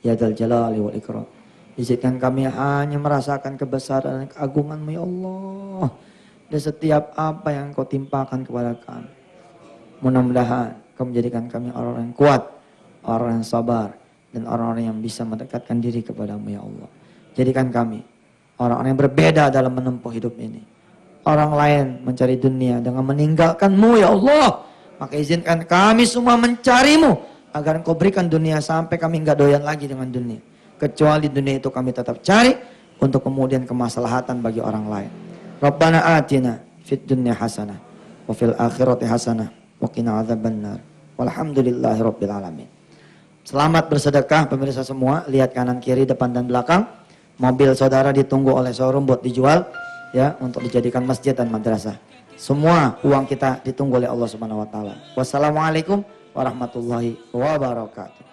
C: ya Dzal Jalali wal Ikram. Izinkan kami hanya merasakan kebesaran dan keagungan-Mu ya Allah. Dan setiap apa yang Kau timpakan kepada kami. Mudah-mudahan Kau menjadikan kami orang-orang yang kuat, orang yang sabar, dan orang-orang yang bisa mendekatkan diri kepada-Mu ya Allah. Jadikan kami orang-orang yang berbeda dalam menempuh hidup ini. Orang lain mencari dunia dengan meninggalkan-Mu ya Allah. Maka izinkan kami semua mencari-Mu agar Engkau berikan dunia sampai kami enggak doyan lagi dengan dunia. Kecuali dunia itu kami tetap cari untuk kemudian kemaslahatan bagi orang lain. Rabbana atina fid dunya hasanah wa fil akhirati hasanah wa qina adzabannar. Walhamdulillahirabbil alamin. Selamat bersedekah pemirsa semua, lihat kanan kiri depan dan belakang. Mobil saudara ditunggu oleh showroom buat dijual ya, untuk dijadikan masjid dan madrasah. Semua uang kita ditunggu oleh Allah Subhanahu wa taala. Wassalamualaikum warahmatullahi wabarakatuh.